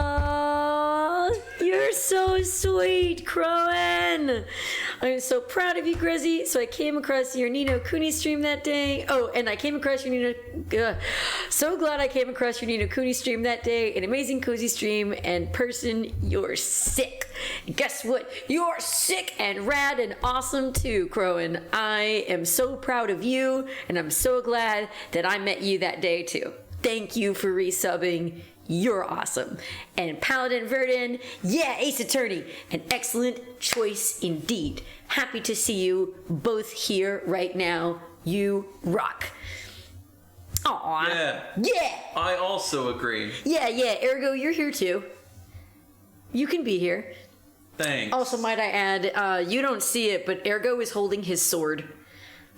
Aww, you're so sweet, Crowan. I'm so proud of you, Grizzy. So I came across your Nino Cooney stream that day. Oh, and I came across your Nino... so glad I came across your Nino Cooney stream that day. An amazing, cozy stream. And person, you're sick. And guess what? You're sick and rad and awesome too, Crowan. I am so proud of you, and I'm so glad that I met you that day too. Thank you for resubbing. You're awesome. And Paladin Verdin, yeah, Ace Attorney, an excellent choice indeed. Happy to see you both here right now. You rock. Aw. Yeah. I also agree. Yeah. Ergo, you're here too. You can be here. Thanks. Also, might I add, you don't see it, but Ergo is holding his sword.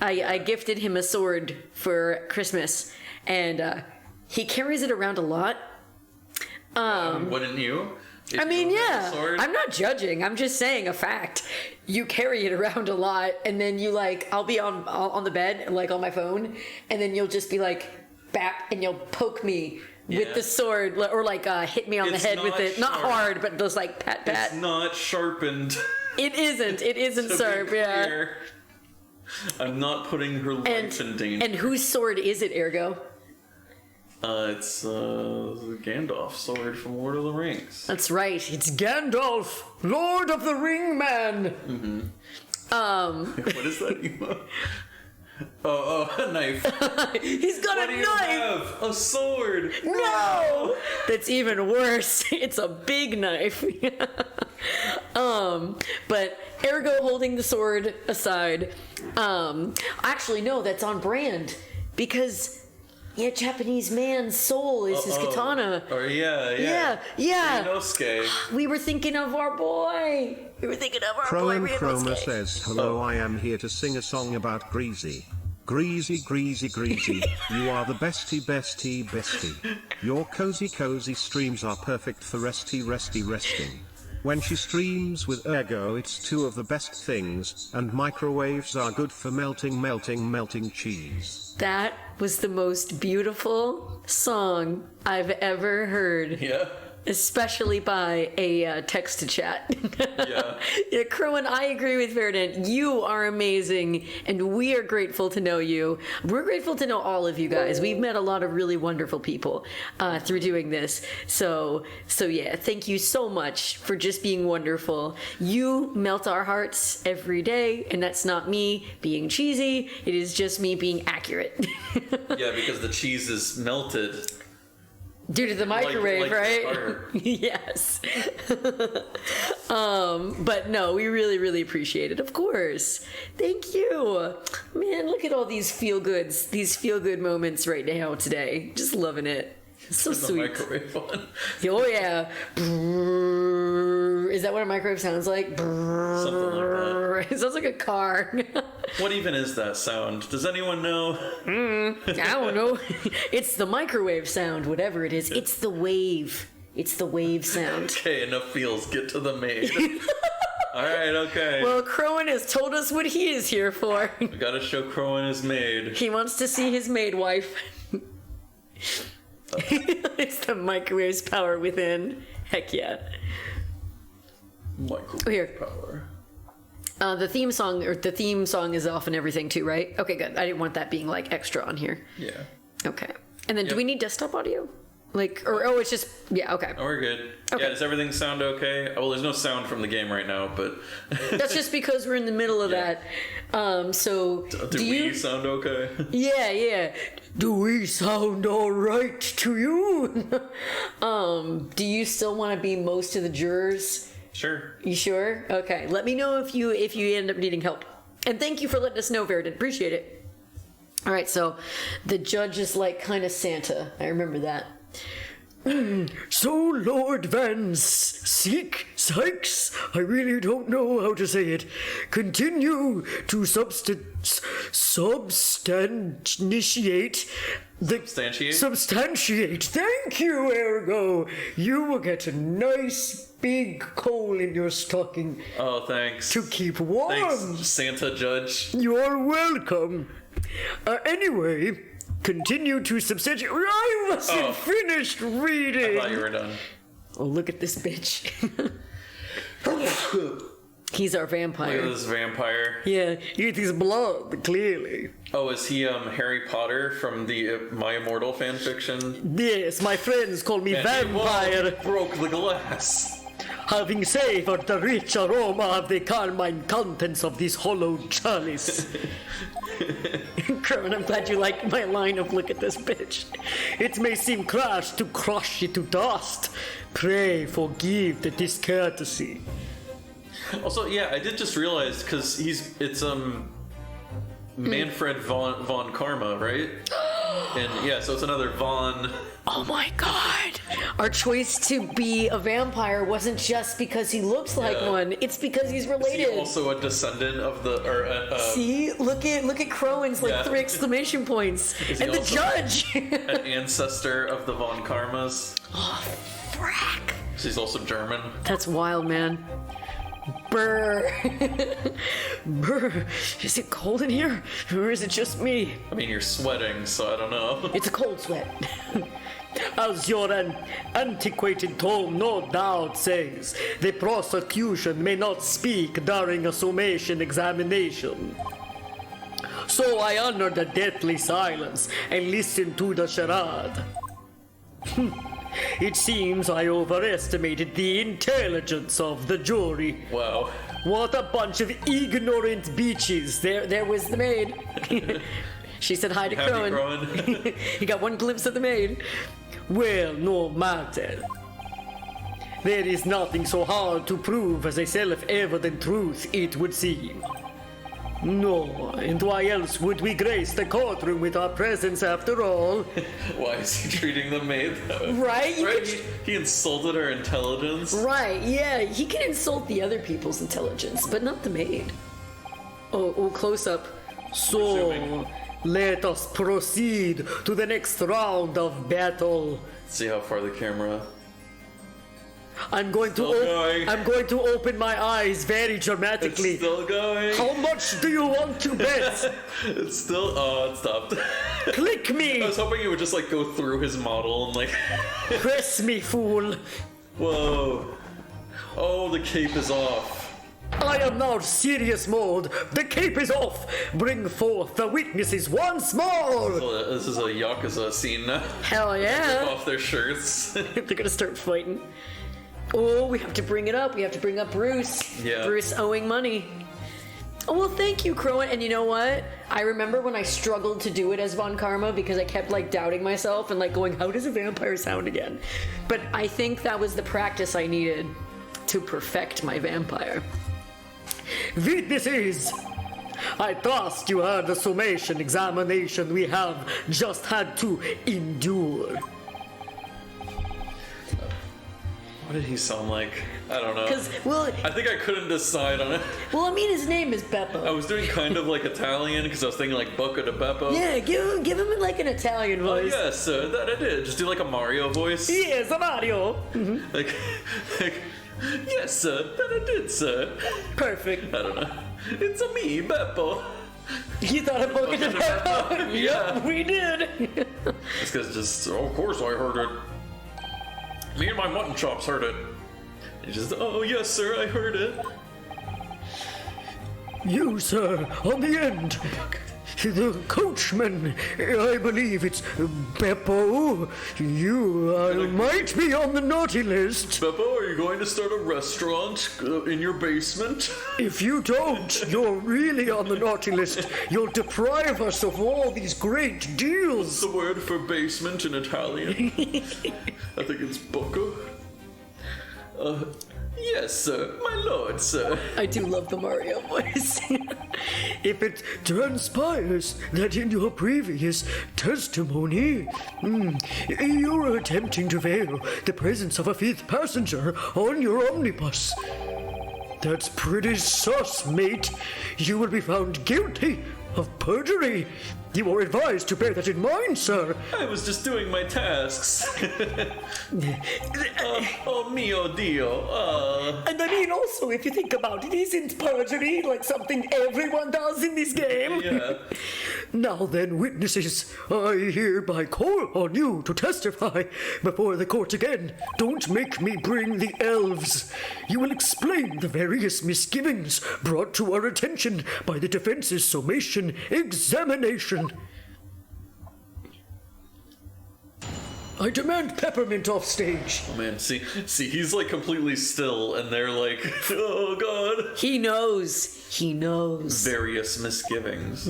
I gifted him a sword for Christmas, and he carries it around a lot. Wouldn't you? I mean, yeah. I'm not judging. I'm just saying a fact. You carry it around a lot, and then you I'll be on the bed, like on my phone, and then you'll just be like, bap, and you'll poke me with the sword, or hit me on the head with it. Not hard, but just like pat. It's not sharpened. It isn't sharp. Yeah. I'm not putting her life in danger. And whose sword is it, Ergo? It's Gandalf Sword from Lord of the Rings. That's right. It's Gandalf, Lord of the Ring Man. Mm-hmm. What is that emote? Oh, a knife. He's got a knife. Have? A sword. No, that's even worse. It's a big knife. But Ergo holding the sword aside. Actually, no, that's on brand because. Yeah, Japanese man's soul is his katana. Or yeah. Inosuke. We were thinking of our boy. Crowan Chroma says, hello, I am here to sing a song about Greasy. Greasy, greasy, greasy. You are the bestie. Your cozy streams are perfect for resting. When she streams with Ergo, it's two of the best things, and microwaves are good for melting cheese. That was the most beautiful song I've ever heard. Yeah. Especially by a text-to-chat. Yeah, Crowan, I agree with Verdant. You are amazing, and we are grateful to know you. We're grateful to know all of you guys. We've met a lot of really wonderful people through doing this. So yeah, thank you so much for just being wonderful. You melt our hearts every day, and that's not me being cheesy. It is just me being accurate. Yeah, because the cheese is melted. Due to the microwave, like right? Yes. But no, we really appreciate it. Of course. Thank you. Man, look at all these feel good moments right now today. Just loving it. So sweet. The microwave one. Oh yeah. Is that what a microwave sounds like? Something like that. It sounds like a car. What even is that sound? Does anyone know? I don't know. It's the microwave sound, whatever it is. It's the wave. It's the wave sound. Okay, enough feels. Get to the maid. Alright, okay. Well, Crowan has told us what he is here for. We gotta show Crowan his maid. He wants to see his maid wife. It's the microwave's power within. Heck yeah. Microwave power. The theme song is off and everything too, right? Okay, good. I didn't want that being extra on here. Yeah. Okay. And then do we need desktop audio? It's just, yeah, okay. Oh, we're good. Okay. Yeah, does everything sound okay? Well, there's no sound from the game right now, but... That's just because we're in the middle of that. So... Do we sound okay? Yeah. Do we sound all right to you? Do you still want to be most of the jurors? Sure. You sure? Okay. Let me know if you end up needing help. And thank you for letting us know, Verdant. Appreciate it. All right, so the judge is kind of Santa. I remember that. So, Lord Van Sykes, I really don't know how to say it, continue to substantiate Substantiate. Thank you, Ergo. You will get a nice big coal in your stocking. Oh, thanks. To keep warm. Thanks, Santa Judge. You're welcome. Anyway, continue to substantiate. I wasn't finished reading. I thought you were done. Oh, look at this bitch. He's our vampire. Look at this vampire. Yeah, it is blood, clearly. Oh, is he Harry Potter from the My Immortal fanfiction? Yes, my friends call me vampire. Broke the glass. Having savored the rich aroma of the carmine contents of this hollow chalice. Crowan, I'm glad you like my line of look at this bitch. It may seem crash to crush it to dust. Pray forgive the discourtesy. Also, yeah, I did just realize, because it's Manfred von Karma, right? And yeah, so it's another Von. Oh my god! Our choice to be a vampire wasn't just because he looks like one, it's because he's related. Is he also a descendant of the... See? Look at Crowan's like 3 exclamation points. And the judge! An ancestor of the Von Karmas. Oh, frack. She's also German. That's wild, man. Brr. Brr. Is it cold in here? Or is it just me? I mean, you're sweating, so I don't know. It's a cold sweat. As your antiquated tome no doubt says, the prosecution may not speak during a summation examination. So I honor the deathly silence and listen to the charade. It seems I overestimated the intelligence of the jury. Wow. What a bunch of ignorant bitches. There was the maid. She said hi to Crowan. He got one glimpse of the maid. Well, no matter. There is nothing so hard to prove as a self-evident truth, it would seem. No, and why else would we grace the courtroom with our presence after all? Why is he treating the maid though? Right? He insulted her intelligence? Right, yeah. He can insult the other people's intelligence, but not the maid. Oh, close up. So, let us proceed to the next round of battle. See how far the camera... I'm going to open my eyes very dramatically. It's still going. How much do you want to bet? It's still... Oh, it stopped. Click me! I was hoping it would just like go through his model and like... Press me, fool. Whoa. Oh, the cape is off. I am now serious mode. The cape is off. Bring forth the witnesses once more. This is a Yakuza scene now. Hell yeah. Rip off their shirts. They're gonna start fighting. Oh, we have to bring it up. We have to bring up Bruce. Yeah. Bruce owing money. Oh, well, thank you, Crowan. And you know what? I remember when I struggled to do it as Von Karma because I kept like doubting myself and like going, how does a vampire sound again? But I think that was the practice I needed to perfect my vampire. Witnesses! I trust you heard the summation examination we have just had to endure. What did he sound like? I don't know. I think I couldn't decide on it. Well, I mean, his name is Beppo. I was doing kind of like Italian because I was thinking like Bocca di Beppo. Yeah, give him like an Italian voice. Oh, yes, that I did. Just do like a Mario voice. Yes, a Mario. Mm-hmm. Like, yes, sir, that I did, sir. Perfect. I don't know. It's a me, Beppo. You thought of Bocca di Beppo? Yeah. Yep, we did. This guy's just, of course I heard it. Me and my mutton chops heard it. He just, oh yes sir, I heard it. You, sir, on the end. The coachman, I believe it's Beppo. You might be on the naughty list. Beppo, are you going to start a restaurant in your basement? If you don't, you're really on the naughty list. You'll deprive us of all these great deals. What's the word for basement in Italian? I think it's Bocca. Yes, sir. My lord, sir. I do love the Mario voice. If it transpires that in your previous testimony, you're attempting to veil the presence of a fifth passenger on your omnibus, that's pretty sus, mate. You will be found guilty of perjury. You are advised to bear that in mind, sir. I was just doing my tasks. Oh mio Dio. And I mean, also, if you think about it, isn't perjury like something everyone does in this game? Yeah. Now then, witnesses, I hereby call on you to testify before the court again. Don't make me bring the elves. You will explain the various misgivings brought to our attention by the defense's summation examination. I demand Peppermint off stage. Oh man, see, he's like completely still, and they're like, oh god. He knows. He knows. Various misgivings.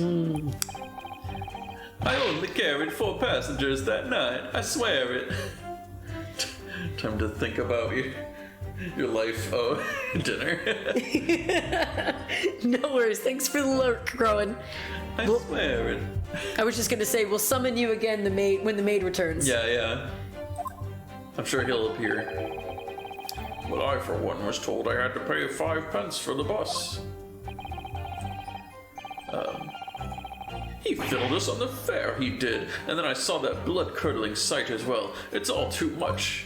I only carried 4 passengers that night. I swear it. Time to think about your life. Oh, dinner. No worries. Thanks for the lurk, Crowan. I swear it. I was just gonna say we'll summon you again when the maid returns. Yeah. I'm sure he'll appear. But I, for one, was told I had to pay 5 pence for the bus. He filled us on the fare, he did. And then I saw that blood-curdling sight as well. It's all too much.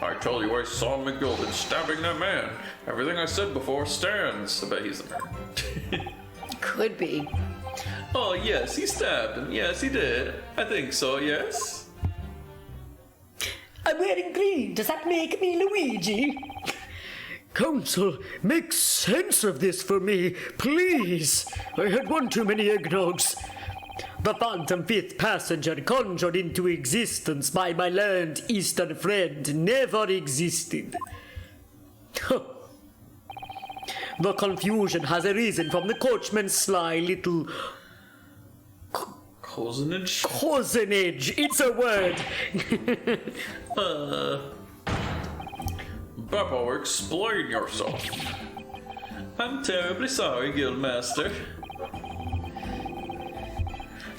I tell you, I saw McGilden stabbing that man. Everything I said before stands. I bet he's a man. Could be. Oh, yes, he stabbed him. Yes, he did. I think so, yes. I'm wearing green. Does that make me Luigi? Counsel, make sense of this for me, please. I had one too many eggnogs. The phantom 5th passenger conjured into existence by my learned Eastern friend never existed. The confusion has arisen from the coachman's sly little Cozenage? cozenage. It's a word. Beppo, explain yourself. I'm terribly sorry, Guildmaster.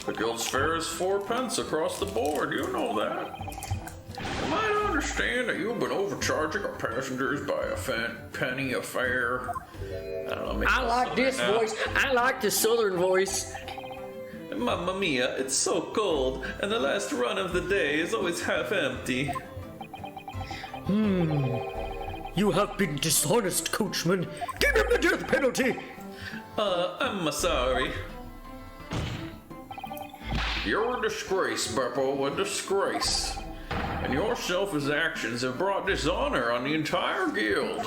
The guild's fare is 4 pence across the board, you know that. Am I to understand that you've been overcharging our passengers by a penny a fare? I don't know, maybe I like this voice. I like the southern voice. Mamma mia, it's so cold, and the last run of the day is always half empty. You have been dishonest, coachman. Give him the death penalty. I'm sorry. You're a disgrace, Beppo, a disgrace. And your selfish actions have brought dishonor on the entire guild.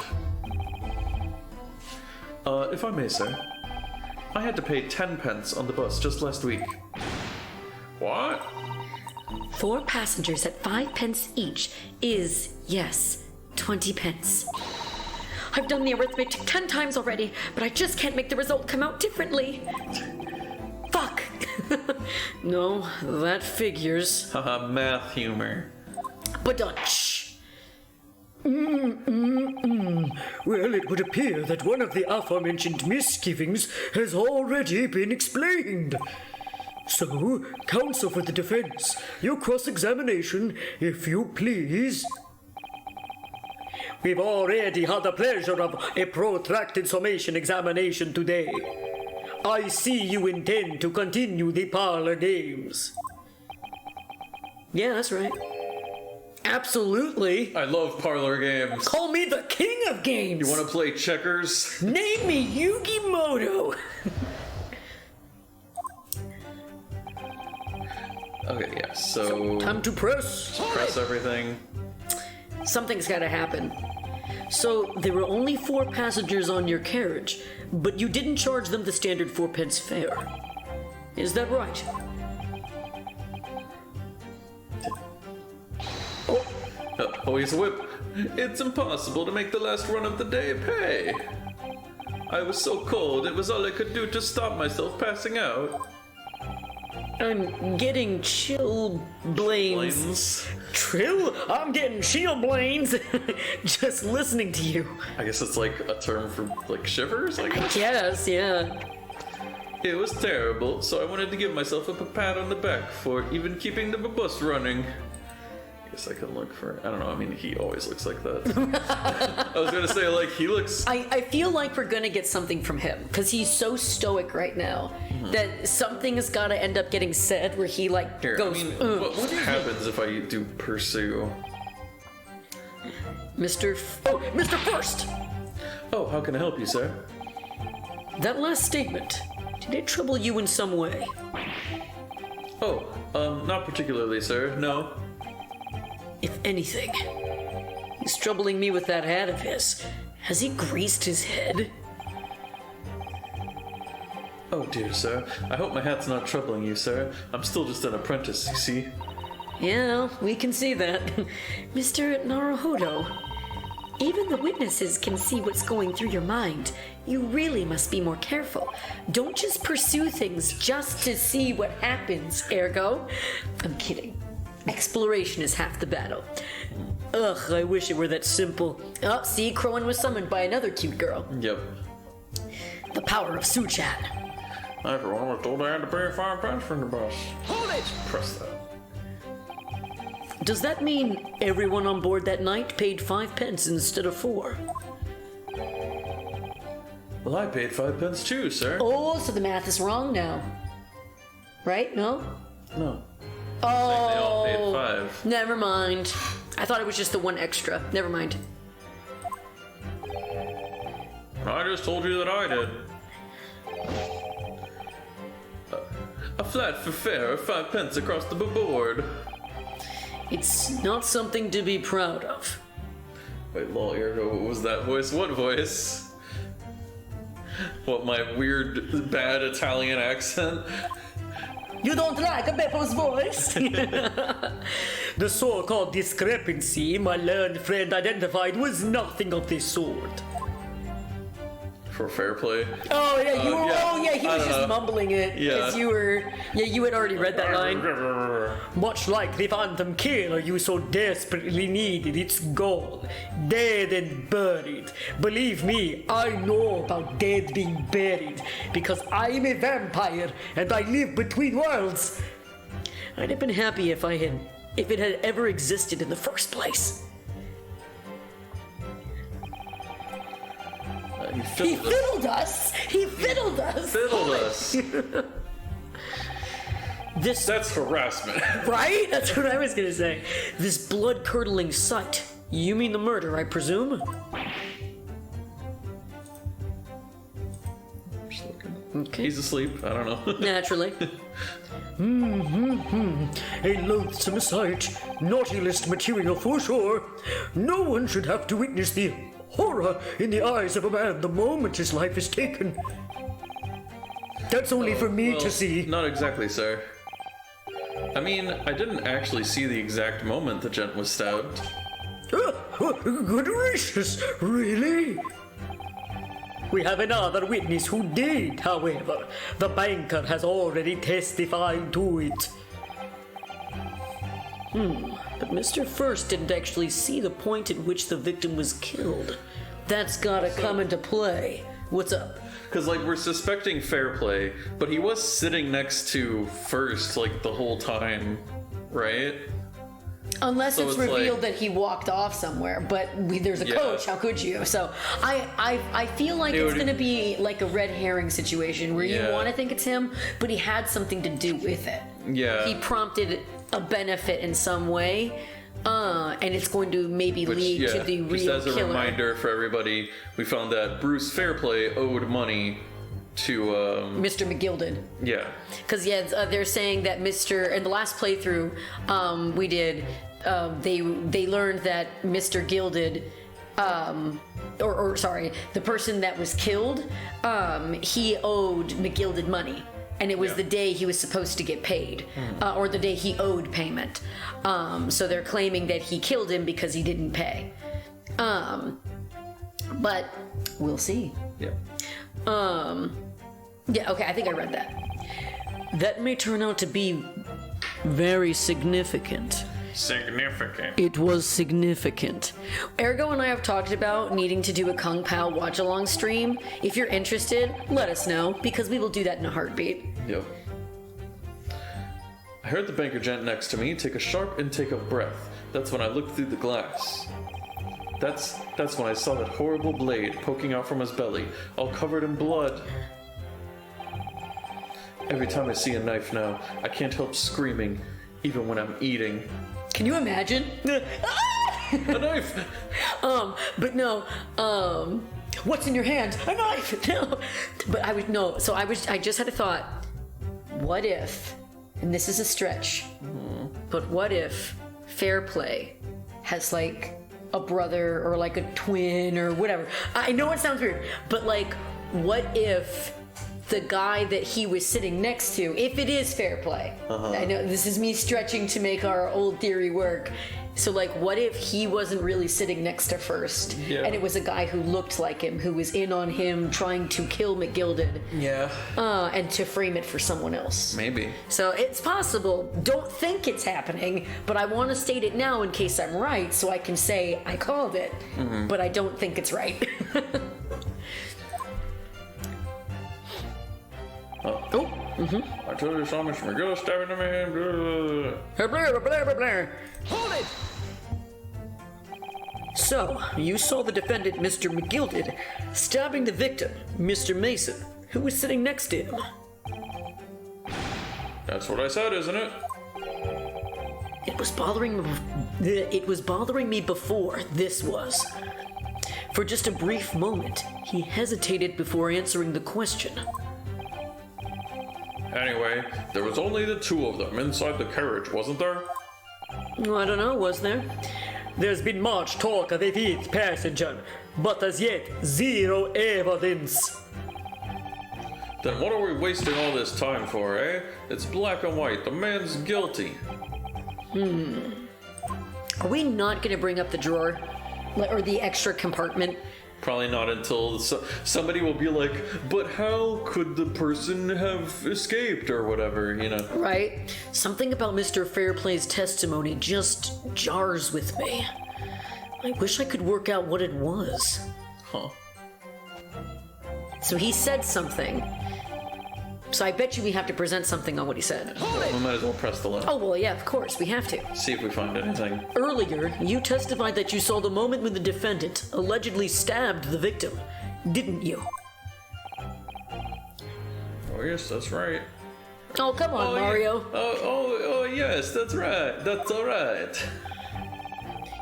If I may, sir. I had to pay 10 pence on the bus just last week. What? 4 passengers at 5 pence each is, yes, 20 pence. I've done the arithmetic 10 times already, but I just can't make the result come out differently. Fuck. No, that figures. Haha, math humor. Badunch. Well, it would appear that one of the aforementioned misgivings has already been explained. So, counsel for the defense, your cross-examination, if you please. We've already had the pleasure of a protracted summation examination today. I see you intend to continue the parlor games. Yeah, that's right. Absolutely. I love parlor games. Call me the king of games. You want to play checkers? Name me Yugi Moto. Okay, yeah, so... Time to press. Press everything. Something's gotta happen. So, there were only 4 passengers on your carriage, but you didn't charge them the standard 4 pence fare. Is that right? Oh, he's a whip. It's impossible to make the last run of the day pay. I was so cold, it was all I could do to stop myself passing out. I'm getting chill blains. Trill? I'm getting chilblains just listening to you. I guess it's like a term for like shivers, I guess? Yes, yeah. It was terrible, so I wanted to give myself a pat on the back for even keeping the bus running. guess I can look for. I don't know. I mean, he always looks like that. I was gonna say like he looks. I feel like we're gonna get something from him because he's so stoic right now that something has got to end up getting said where he like Here, goes. I mean, what happens if I do pursue? Mr. First. Oh, how can I help you, sir? That last statement, did it trouble you in some way? Oh, not particularly, sir. No. If anything, he's troubling me with that hat of his. Has he greased his head? Oh dear, sir. I hope my hat's not troubling you, sir. I'm still just an apprentice, you see. Yeah, we can see that. Mr. Naruhodo, even the witnesses can see what's going through your mind. You really must be more careful. Don't just pursue things just to see what happens, ergo. I'm kidding. Exploration is half the battle. Ugh, I wish it were that simple. Oh, see, Crowan was summoned by another cute girl. Yep. The power of Suchan. Everyone was told I had to pay 5 pence for the bus. Hold it! Press that. Does that mean everyone on board that night paid 5 pence instead of 4? Well, I paid 5 pence too, sir. Oh, so the math is wrong now. Right? No? No. Oh. They all paid 5. Never mind. I thought it was just the 1 extra. Never mind. I just told you that I did. A flat for fare of 5 pence across the board. It's not something to be proud of. Wait, lawyer, what was that voice? What voice? What, my weird, bad Italian accent? You don't like a Beppo's voice? The so-called discrepancy my learned friend identified was nothing of this sort. For fair play? Oh yeah, you were. yeah. Oh yeah, he I was don't just know. mumbling it because Yeah. you were. Yeah, you had already read that line. Much like the phantom killer you so desperately needed, it's gone. Dead and buried. Believe me, I know about dead being buried because I'm a vampire and I live between worlds. I'd have been happy if it had ever existed in the first place. He fiddled us. He fiddled us. Fiddled us. This That's harassment. right? That's what I was gonna say. This blood-curdling sight. You mean the murder, I presume? Okay. He's asleep. I don't know. Naturally. A loathsome sight. Naughty list material for sure. No one should have to witness the horror in the eyes of a man the moment his life is taken. That's only for me Well, to see. Not exactly, sir. I mean, I didn't actually see the exact moment the gent was stabbed. Good gracious, really? We have another witness who did, however. The banker has already testified to it. But Mr. First didn't actually see the point at which the victim was killed. That's gotta come into play. What's up? Because, like, we're suspecting fair play, but he was sitting next to First, like, the whole time, right? Unless So it's it's revealed like- that he walked off somewhere, but there's a Yeah. coach. How could you? So I feel like it's Dude. gonna be like a red herring situation where you Yeah. want to think it's him, but he had something to do with it. Yeah. He prompted a benefit in some way, and it's going to maybe Which, lead to the just real as a killer. reminder for everybody, we found that Bruce Fairplay owed money to, Mr. McGilded. yeah. Because they're saying that Mr. in the last playthrough we did, they learned that Mr. Gilded, or sorry, the person that was killed, he owed McGilded money, and it was Yeah. the day he was supposed to get paid, or the day he owed payment. So they're claiming that he killed him because he didn't pay. But we'll see. Yeah. Yeah, okay, I think I read that. That may turn out to be very significant. Significant. It was significant. Ergo and I have talked about needing to do a Kung Pao watch along stream. If you're interested, let us know, because we will do that in a heartbeat. Yep. I heard the banker gent next to me take a sharp intake of breath. That's when I looked through the glass. That's when I saw that horrible blade poking out from his belly, all covered in blood. Every time I see a knife now, I can't help screaming, even when I'm eating. Can you imagine? A knife! But no, what's in your hand? A knife! No. But I just had a thought. What if, and this is a stretch, but what if Fair Play has like a brother or like a twin or whatever? I know it sounds weird, but like, what if the guy that he was sitting next to, if it is Fair Play, I know this is me stretching to make our old theory work. So like, what if he wasn't really sitting next to First, and it was a guy who looked like him, who was in on him trying to kill McGilded, and to frame it for someone else? Maybe. So it's possible. Don't think it's happening, but I want to state it now in case I'm right, so I can say I called it, but I don't think it's right. I told you so much. McGill stabbing the man. Hold it! So, you saw the defendant, Mr. McGilded, stabbing the victim, Mr. Mason, who was sitting next to him. That's what I said, isn't it? It was bothering me before, this was. For just a brief moment, he hesitated before answering the question. Anyway, there was only the two of them inside the carriage, wasn't there? Well, I don't know, was there? There's been much talk of a fifth passenger, but as yet, zero evidence. Then what are we wasting all this time for, eh? It's black and white. The man's guilty. Are we not going to bring up the drawer? Or the extra compartment? Probably not until somebody will be like, but how could the person have escaped or whatever, you know? Right. Something about Mr. Fairplay's testimony just jars with me. I wish I could work out what it was. Huh. So he said something. So I bet you we have to present something on what he said. We might as well press the link. Oh, well, yeah, of course, we have to. See if we find anything. Earlier, you testified that you saw the moment when the defendant allegedly stabbed the victim, didn't you? Oh, yes, that's right. Oh, come on, Mario. Yeah. Oh, yes, that's right. That's all right.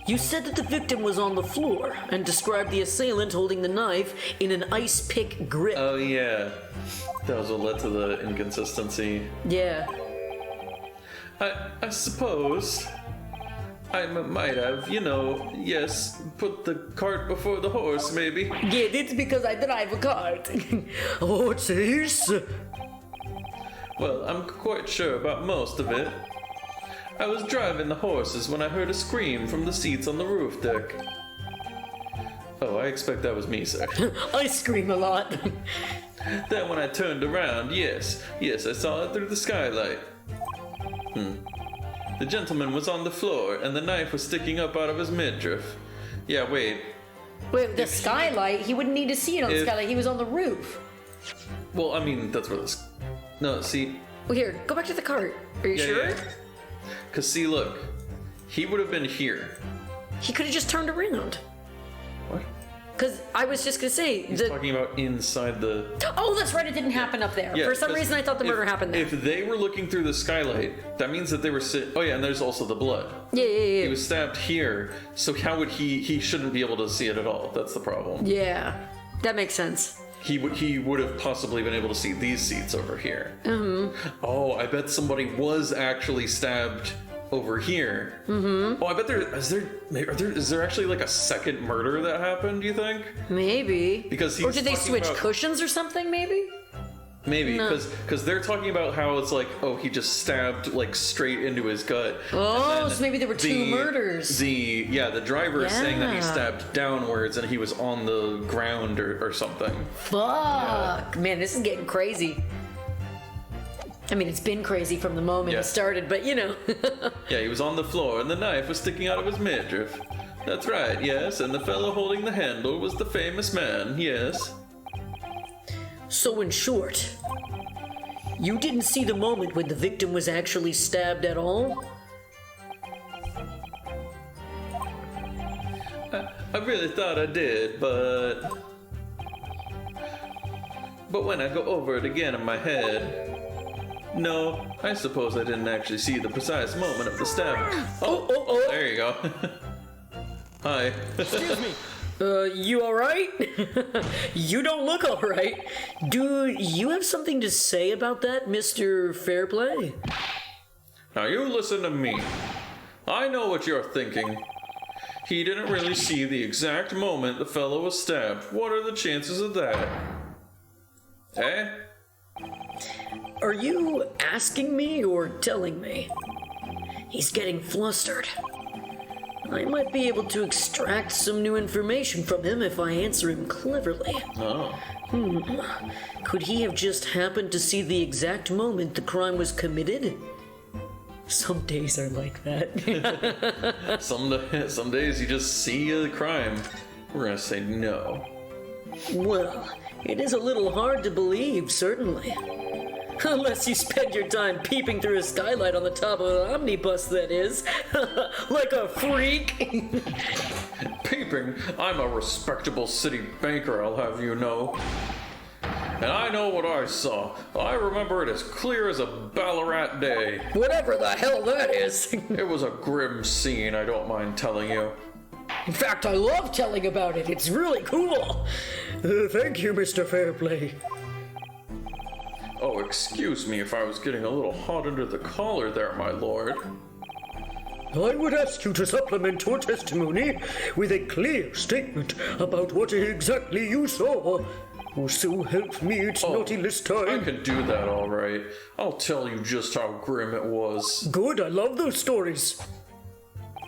You said that the victim was on the floor and described the assailant holding the knife in an ice pick grip. Oh, yeah. That was what led to the inconsistency. Yeah. I suppose I might have, yes, put the cart before the horse, maybe. Yeah, it's because I drive a cart. Oh, it's this? Well, I'm quite sure about most of it. I was driving the horses when I heard a scream from the seats on the roof deck. Oh, I expect that was me, sir. I scream a lot. Then when I turned around, yes, I saw it through the skylight. The gentleman was on the floor, and the knife was sticking up out of his midriff. Yeah, wait, The skylight? He wouldn't need to see it on the skylight. He was on the roof. well, I mean, that's where this... No, see... Well, here, go back to the cart. Are you sure? Yeah. Because, see, look, he would have been here. He could have just turned around. What? Because I was just going to say... He's talking about inside the... Oh, that's right, it didn't happen up there. Yeah, For some reason, I thought the murder happened there. If they were looking through the skylight, that means that they were sitting... Oh, yeah, and there's also the blood. Yeah. He was stabbed here, so how would he shouldn't be able to see it at all. That's the problem. Yeah, that makes sense. He would have possibly been able to see these seats over here. Oh, I bet somebody was actually stabbed over here. Oh, I bet is there actually like a second murder that happened, do you think? Maybe. Because or did they switch cushions or something, maybe? Maybe, because they're talking about how it's like, oh, he just stabbed like straight into his gut. Oh, so maybe there were two murders. The driver is saying that he stabbed downwards and he was on the ground or something. Fuck. Yeah. Man, this is getting crazy. I mean, it's been crazy from the moment it started, but Yeah, he was on the floor and the knife was sticking out of his midriff. That's right, yes, and the fellow holding the handle was the famous man, yes. So in short, you didn't see the moment when the victim was actually stabbed at all? I really thought I did, but when I go over it again in my head, no, I suppose I didn't actually see the precise moment of the stab. Oh, there you go. Hi. Excuse me. You alright? You don't look alright. Do you have something to say about that, Mr. Fairplay? Now you listen to me. I know what you're thinking. He didn't really see the exact moment the fellow was stabbed. What are the chances of that? Eh? Are you asking me or telling me? He's getting flustered. I might be able to extract some new information from him if I answer him cleverly. Oh. Could he have just happened to see the exact moment the crime was committed? Some days are like that. Some days you just see a crime. We're gonna say no. Well, it is a little hard to believe, certainly. Unless you spend your time peeping through a skylight on the top of an omnibus, that is. Like a freak. Peeping? I'm a respectable city banker, I'll have you know. And I know what I saw. I remember it as clear as a Ballarat day. Whatever the hell that is. It was a grim scene, I don't mind telling you. In fact, I love telling about it. It's really cool. Thank you, Mr. Fairplay. Oh, excuse me if I was getting a little hot under the collar there, my lord. I would ask you to supplement your testimony with a clear statement about what exactly you saw. Oh, so help me, it's naughty list I time. can do that all right. I'll tell you just how grim it was. Good, I love those stories. Do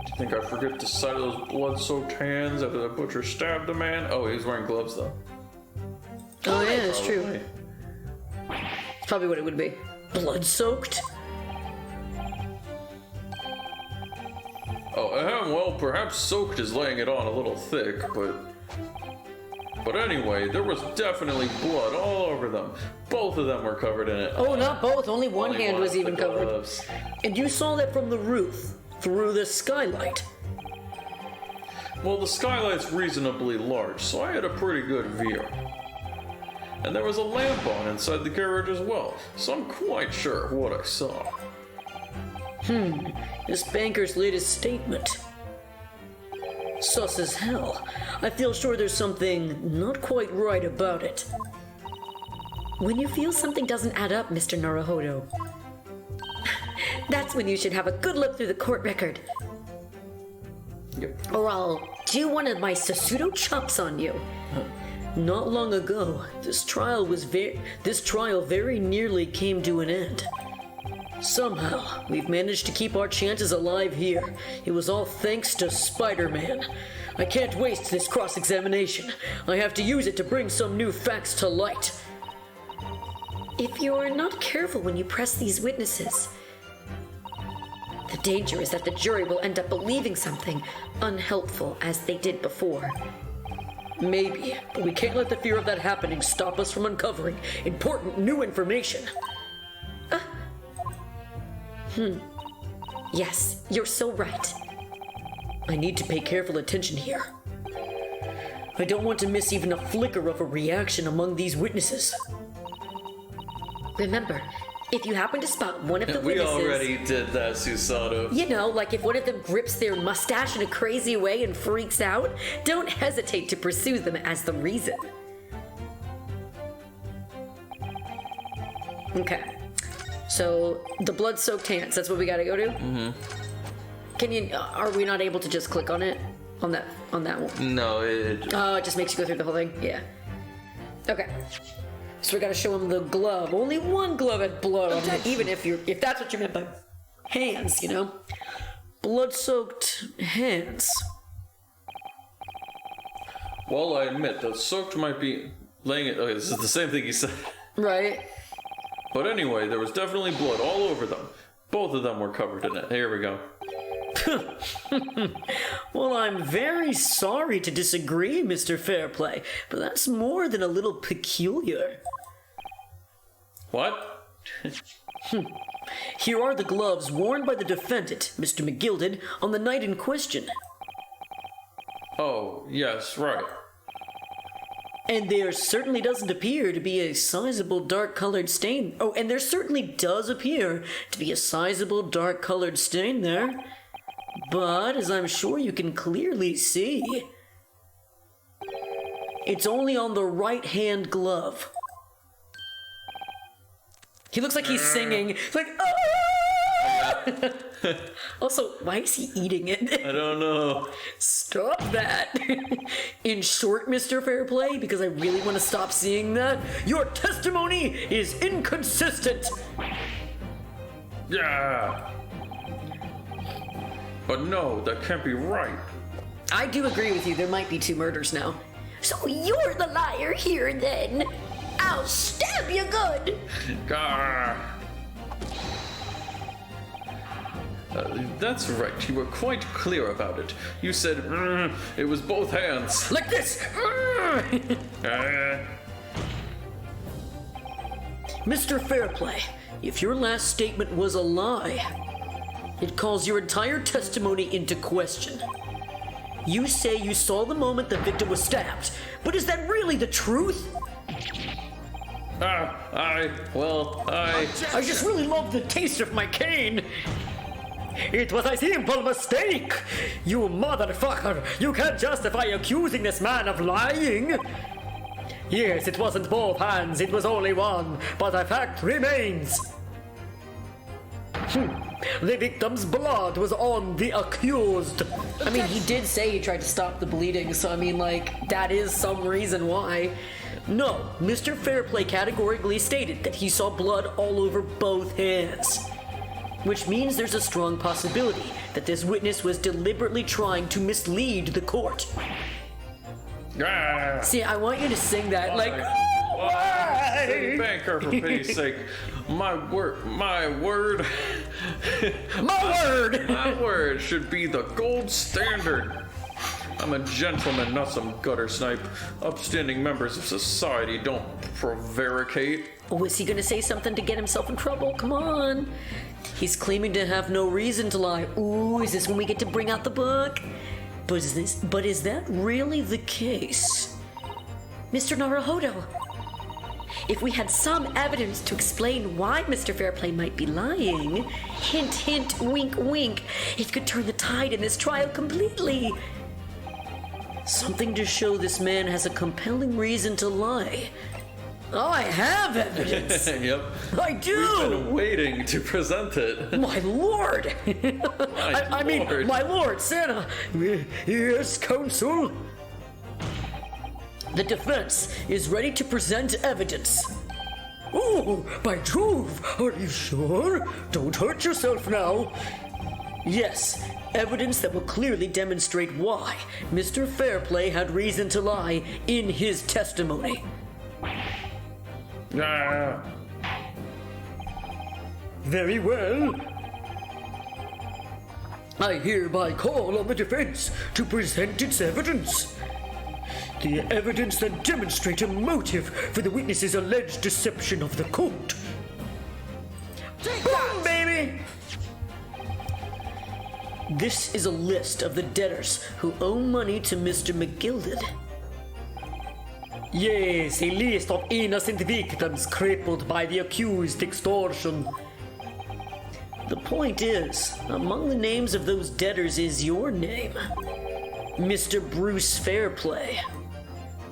you think I forget the sight of those blood-soaked hands after the butcher stabbed the man? Oh, he was wearing gloves though. Oh yeah, that's true. Probably. It's probably what it would be. Blood-soaked? Oh, well, perhaps soaked is laying it on a little thick, but anyway, there was definitely blood all over them. Both of them were covered in it. Oh, not both. Only one Only hand one was of even the covered. gloves. And you saw that from the roof, through the skylight. Well, the skylight's reasonably large, so I had a pretty good view. And there was a lamp on inside the carriage as well, so I'm quite sure of what I saw. This banker's latest statement. Sus as hell. I feel sure there's something not quite right about it. When you feel something doesn't add up, Mr. Naruhodo, that's when you should have a good look through the court record. Yep. Or I'll do one of my Sasudo chops on you. Not long ago, this trial very nearly came to an end. Somehow, we've managed to keep our chances alive here. It was all thanks to Spider-Man. I can't waste this cross-examination. I have to use it to bring some new facts to light. If you're not careful when you press these witnesses, the danger is that the jury will end up believing something unhelpful as they did before. Maybe, but we can't let the fear of that happening stop us from uncovering important new information. Yes, you're so right. I need to pay careful attention here. I don't want to miss even a flicker of a reaction among these witnesses. Remember, if you happen to spot one of the We witnesses... already did that, Susato. You know, like if one of them grips their mustache in a crazy way and freaks out, don't hesitate to pursue them as the reason. Okay. So, the blood-soaked hands, that's what we gotta go to? Mm-hmm. Can you, are we not able to just click on it? On that one? No, it... Oh, it just makes you go through the whole thing? Yeah. Okay. So we gotta show him the glove. Only one glove had blood on it, even if that's what you meant by hands, you know? Blood-soaked hands. Well, I admit that soaked might be laying it... Okay, this is the same thing he said. Right. But anyway, there was definitely blood all over them. Both of them were covered in it. Here we go. Well, I'm very sorry to disagree, Mr. Fairplay, but that's more than a little peculiar. What? Here are the gloves worn by the defendant, Mr. McGilded, on the night in question. Oh, yes, right. And there certainly doesn't appear to be a sizable dark-colored stain. Oh, and there certainly does appear to be a sizable dark-colored stain there. But, as I'm sure you can clearly see, it's only on the right-hand glove. He looks like he's singing. It's like, ah! Also, why is he eating it? I don't know. Stop that. In short, Mr. Fairplay, because I really want to stop seeing that, your testimony is inconsistent. Yeah. But no, that can't be right. I do agree with you. There might be 2 murders now. So you're the liar here, then. I'll stab you good. Ah. That's right, you were quite clear about it. You said, it was both hands. Like this. Mr. Fairplay, if your last statement was a lie, it calls your entire testimony into question. You say you saw the moment the victim was stabbed, but is that really the truth? I just really love the taste of my cane. It was a simple mistake. You motherfucker. You can't justify accusing this man of lying. Yes, it wasn't both hands. It was only one. But the fact remains. The victim's blood was on the accused. I mean, he did say he tried to stop the bleeding, so I mean, like, that is some reason why. No, Mr. Fairplay categorically stated that he saw blood all over both hands. Which means there's a strong possibility that this witness was deliberately trying to mislead the court. See, I want you to sing that like, City banker, for pity's sake. My word. My word should be the gold standard. I'm a gentleman, not some gutter snipe. Upstanding members of society don't prevaricate. Oh, is he gonna say something to get himself in trouble? Come on. He's claiming to have no reason to lie. Ooh, is this when we get to bring out the book? But is that really the case? Mr. Naruhodo, if we had some evidence to explain why Mr. Fairplay might be lying, hint, hint, wink, wink, it could turn the tide in this trial completely. Something to show this man has a compelling reason to lie. Oh, I have evidence. Yep. I do. We've been waiting to present it. My lord. I mean, My lord, Santa. Yes, counsel. The defense is ready to present evidence. Oh, by Jove, are you sure? Don't hurt yourself now. Yes, evidence that will clearly demonstrate why Mr. Fairplay had reason to lie in his testimony. Very well. I hereby call on the defense to present its evidence. The evidence that demonstrates a motive for the witness's alleged deception of the court. Boom, baby! This is a list of the debtors who owe money to Mr. McGilded. Yes, a list of innocent victims crippled by the accused extortion. The point is, among the names of those debtors is your name, Mr. Bruce Fairplay.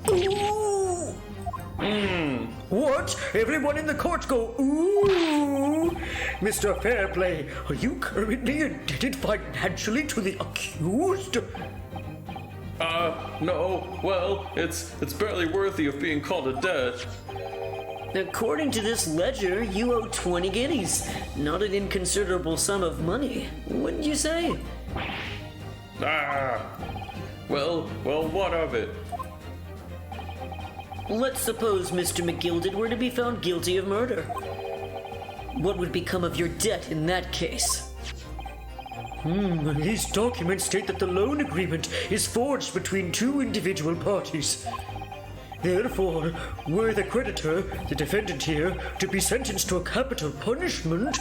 Ooh! What? Everyone in the court go, ooh! Mr. Fairplay, are you currently indebted financially to the accused? No. Well, it's barely worthy of being called a debt. According to this ledger, you owe 20 guineas. Not an inconsiderable sum of money, wouldn't you say? Well, what of it? Let's suppose Mr. McGilded were to be found guilty of murder. What would become of your debt in that case? These documents state that the loan agreement is forged between 2 individual parties. Therefore, were the creditor, the defendant here, to be sentenced to a capital punishment,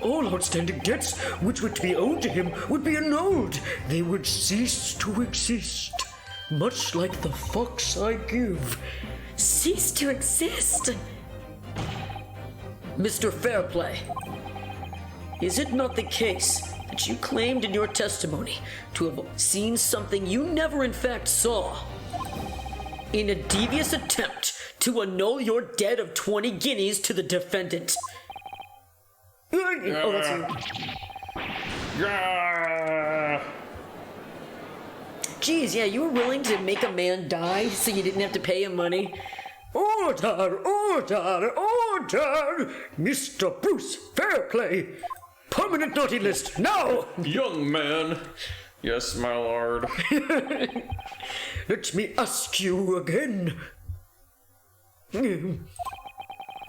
All outstanding debts which were to be owed to him would be annulled. They would cease to exist. Much like the fox I give. Cease to exist? Mr. Fairplay, is it not the case that you claimed in your testimony to have seen something you never in fact saw? In a devious attempt to annul your debt of 20 guineas to the defendant. Oh, that's you. Yeah. Geez, yeah, you were willing to make a man die so you didn't have to pay him money? Order, order, order! Mr. Bruce Fairplay! Permanent naughty list, now! Young man. Yes, my lord. Let me ask you again.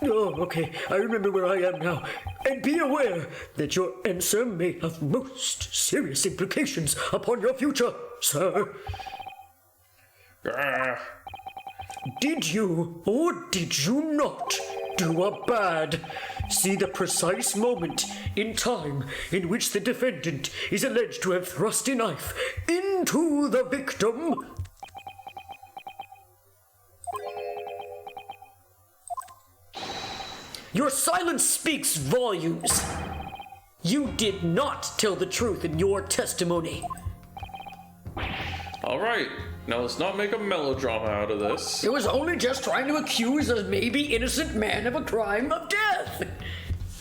Oh, okay, I remember where I am now. And be aware that your answer may have most serious implications upon your future, sir. Did you, or did you not, do a bad? See the precise moment in time in which the defendant is alleged to have thrust a knife into the victim? Your silence speaks volumes. You did not tell the truth in your testimony. All right, now let's not make a melodrama out of this. It was only just trying to accuse a maybe innocent man of a crime of death.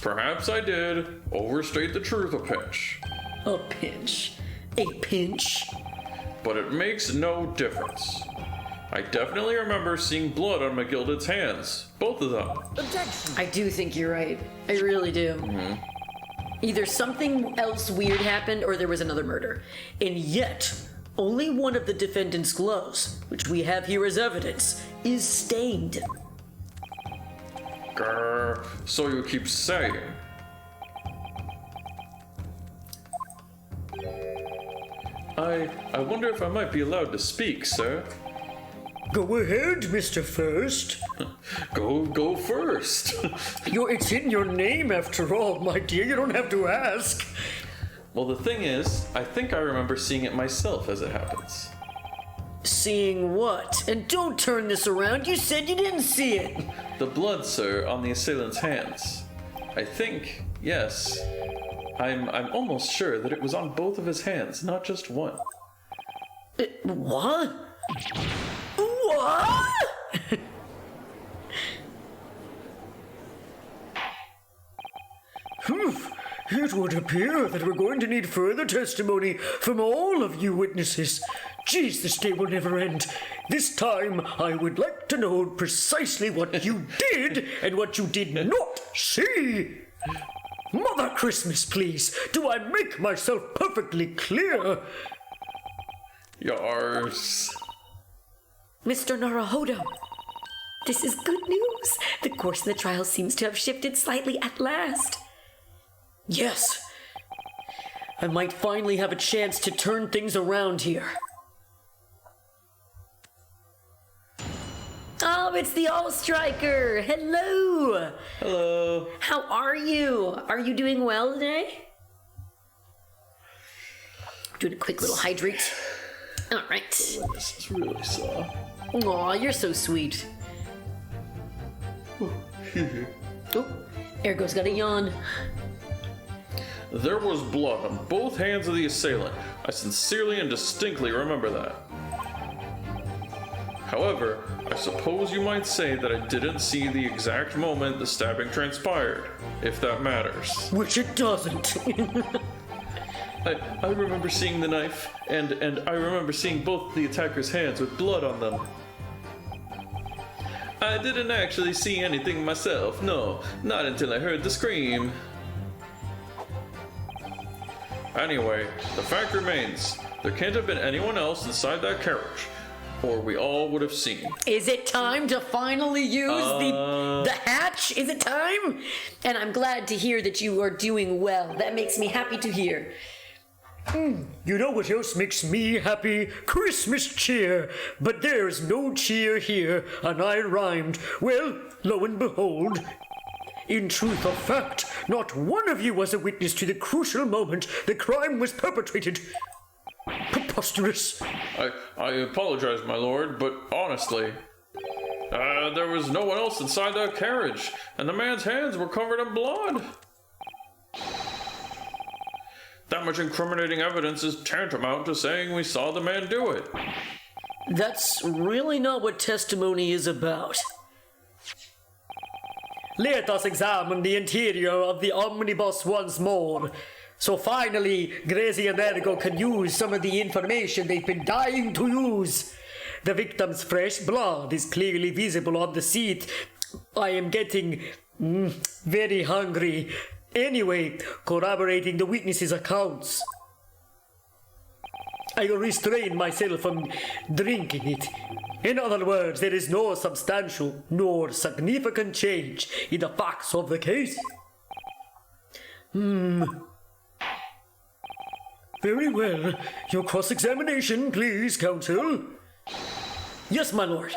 Perhaps I did overstate the truth a pinch. A pinch. A pinch. But it makes no difference. I definitely remember seeing blood on McGilded's hands. Both of them. I do think you're right. I really do. Either something else weird happened or there was another murder. And yet, only one of the defendant's gloves, which we have here as evidence, is stained. Grr, so you keep saying. I wonder if I might be allowed to speak, sir. Go ahead, Mr. First. Go first. It's in your name after all, my dear. You don't have to ask. Well, the thing is, I think I remember seeing it myself as it happens. Seeing what? And don't turn this around. You said you didn't see it. The blood, sir, on the assailant's hands. I think, yes. I'm almost sure that it was on both of his hands, not just one. What? What? It would appear that we're going to need further testimony from all of you witnesses. Geez, this day will never end. This time, I would like to know precisely what you did and what you did not see. Mother Christmas, please. Do I make myself perfectly clear? Yars. Mr. Naruhodo, this is good news. The course of the trial seems to have shifted slightly at last. Yes. I might finally have a chance to turn things around here. Oh, it's the All-Striker. Hello. Hello. How are you? Are you doing well today? Doing a quick little hydrate. All right. This is really soft. Aw, you're so sweet. Oh, Ergo's got a yawn. There was blood on both hands of the assailant. I sincerely and distinctly remember that. However, I suppose you might say that I didn't see the exact moment the stabbing transpired, if that matters. Which it doesn't. I remember seeing the knife, and I remember seeing both the attacker's hands with blood on them. I didn't actually see anything myself, no, not until I heard the scream. Anyway, the fact remains, there can't have been anyone else inside that carriage, or we all would have seen. Is it time to finally use the hatch? Is it time? And I'm glad to hear that you are doing well. That makes me happy to hear. You know what else makes me happy? Christmas cheer. But there's no cheer here, and I rhymed. Well, lo and behold. In truth of fact, not one of you was a witness to the crucial moment the crime was perpetrated. Preposterous. I apologize, my lord, but honestly, there was no one else inside that carriage, and the man's hands were covered in blood. That much incriminating evidence is tantamount to saying we saw the man do it. That's really not what testimony is about. Let us examine the interior of the omnibus once more. So finally, Gracie and Ergo can use some of the information they've been dying to use. The victim's fresh blood is clearly visible on the seat. I am getting very hungry. Anyway, corroborating the witnesses' accounts. I will restrain myself from drinking it. In other words, there is no substantial nor significant change in the facts of the case. Very well. Your cross-examination, please, counsel. Yes, my lord.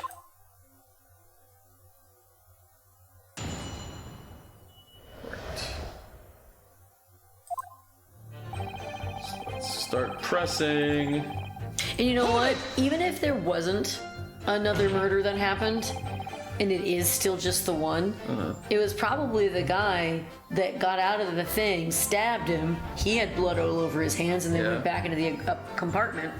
Start pressing. And you know what? Even if there wasn't another murder that happened, and it is still just the one, it was probably the guy that got out of the thing, stabbed him, he had blood all over his hands, and then went back into the compartment.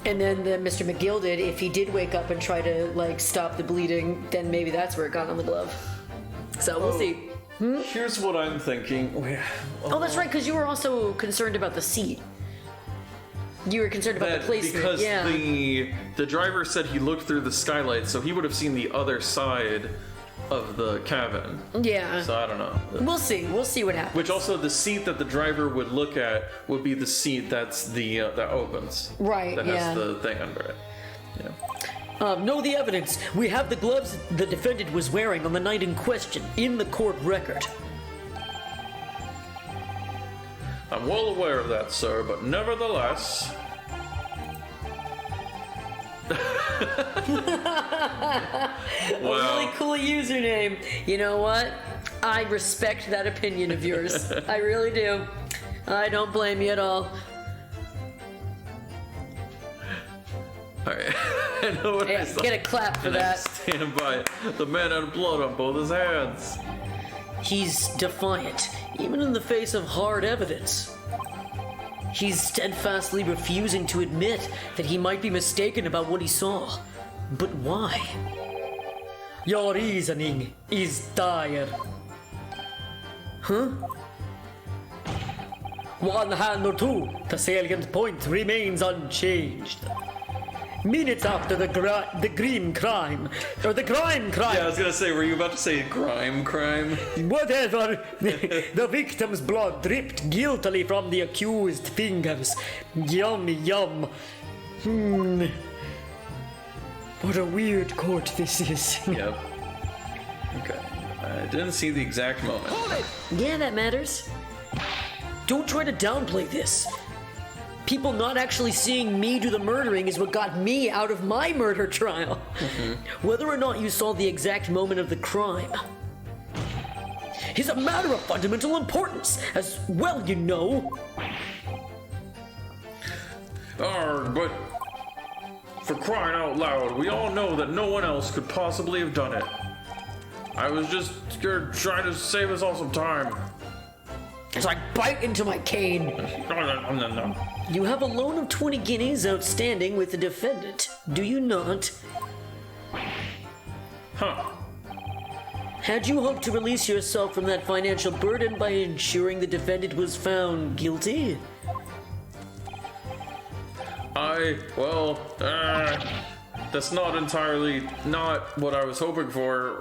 And then Mr. McGill did, if he did wake up and try to, like, stop the bleeding, then maybe that's where it got on the glove. So we'll see. Here's what I'm thinking. Oh, that's right, because you were also concerned about the seat. You were concerned about the placement. Because yeah. the driver said he looked through the skylight, so he would have seen the other side of the cabin. Yeah. So I don't know. We'll see. We'll see what happens. Which also, the seat that the driver would look at would be the seat that's that opens. Right. That has the thing under it. Yeah. Know the evidence. We have the gloves the defendant was wearing on the night in question in the court record. I'm well aware of that, sir, but nevertheless. A really cool username. You know what? I respect that opinion of yours. I really do. I don't blame you at all. Alright, I know what I saw. Get a clap for And I that. stand by. The man had blood on both his hands. He's defiant, even in the face of hard evidence. He's steadfastly refusing to admit that he might be mistaken about what he saw. But why? Your reasoning is dire. Huh? One hand or two, the salient point remains unchanged. Minutes after the grime crime. Yeah, I was gonna say, were you about to say crime? Whatever. The victim's blood dripped guiltily from the accused fingers. Yummy yum. What a weird court this is. Yep. Okay. I didn't see the exact moment. Yeah, that matters. Don't try to downplay this. People not actually seeing me do the murdering is what got me out of my murder trial. Whether or not you saw the exact moment of the crime is a matter of fundamental importance, as well you know. But for crying out loud, we all know that no one else could possibly have done it. I was just trying to save us all some time. As I bite into my cane. No. You have a loan of 20 guineas outstanding with the defendant, do you not? Huh. Had you hoped to release yourself from that financial burden by ensuring the defendant was found guilty? That's not entirely not what I was hoping for.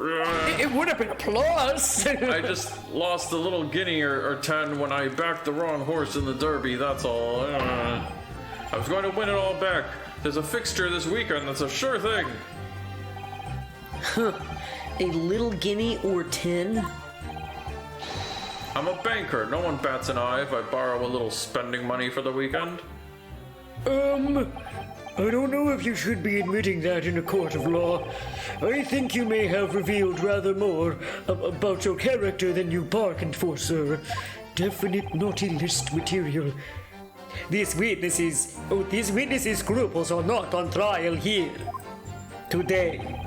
It would have been a plus. I just lost a little guinea or 10 when I backed the wrong horse in the Derby, that's all. I was going to win it all back. There's a fixture this weekend that's a sure thing. A little guinea or 10? I'm a banker. No one bats an eye if I borrow a little spending money for the weekend. I don't know if you should be admitting that in a court of law. I think you may have revealed rather more about your character than you bargained for, sir. Definite naughty list material. These witnesses' scruples are not on trial here. Today.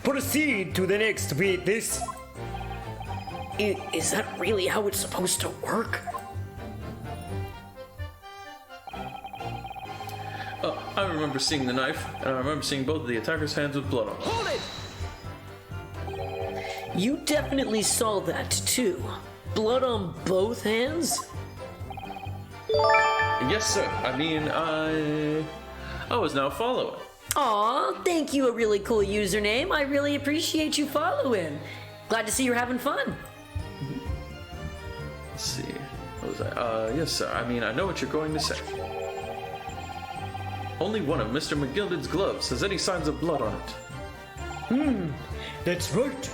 Proceed to the next witness. Is that really how it's supposed to work? I remember seeing the knife, and I remember seeing both of the attacker's hands with blood on them. Hold it! You definitely saw that too. Blood on both hands? Yes, sir. I was now following. Aw, thank you, a really cool username. I really appreciate you following. Glad to see you're having fun. Let's see. What was I? Yes, sir. I know what you're going to say. Only one of Mr. McGilded's gloves has any signs of blood on it. That's right.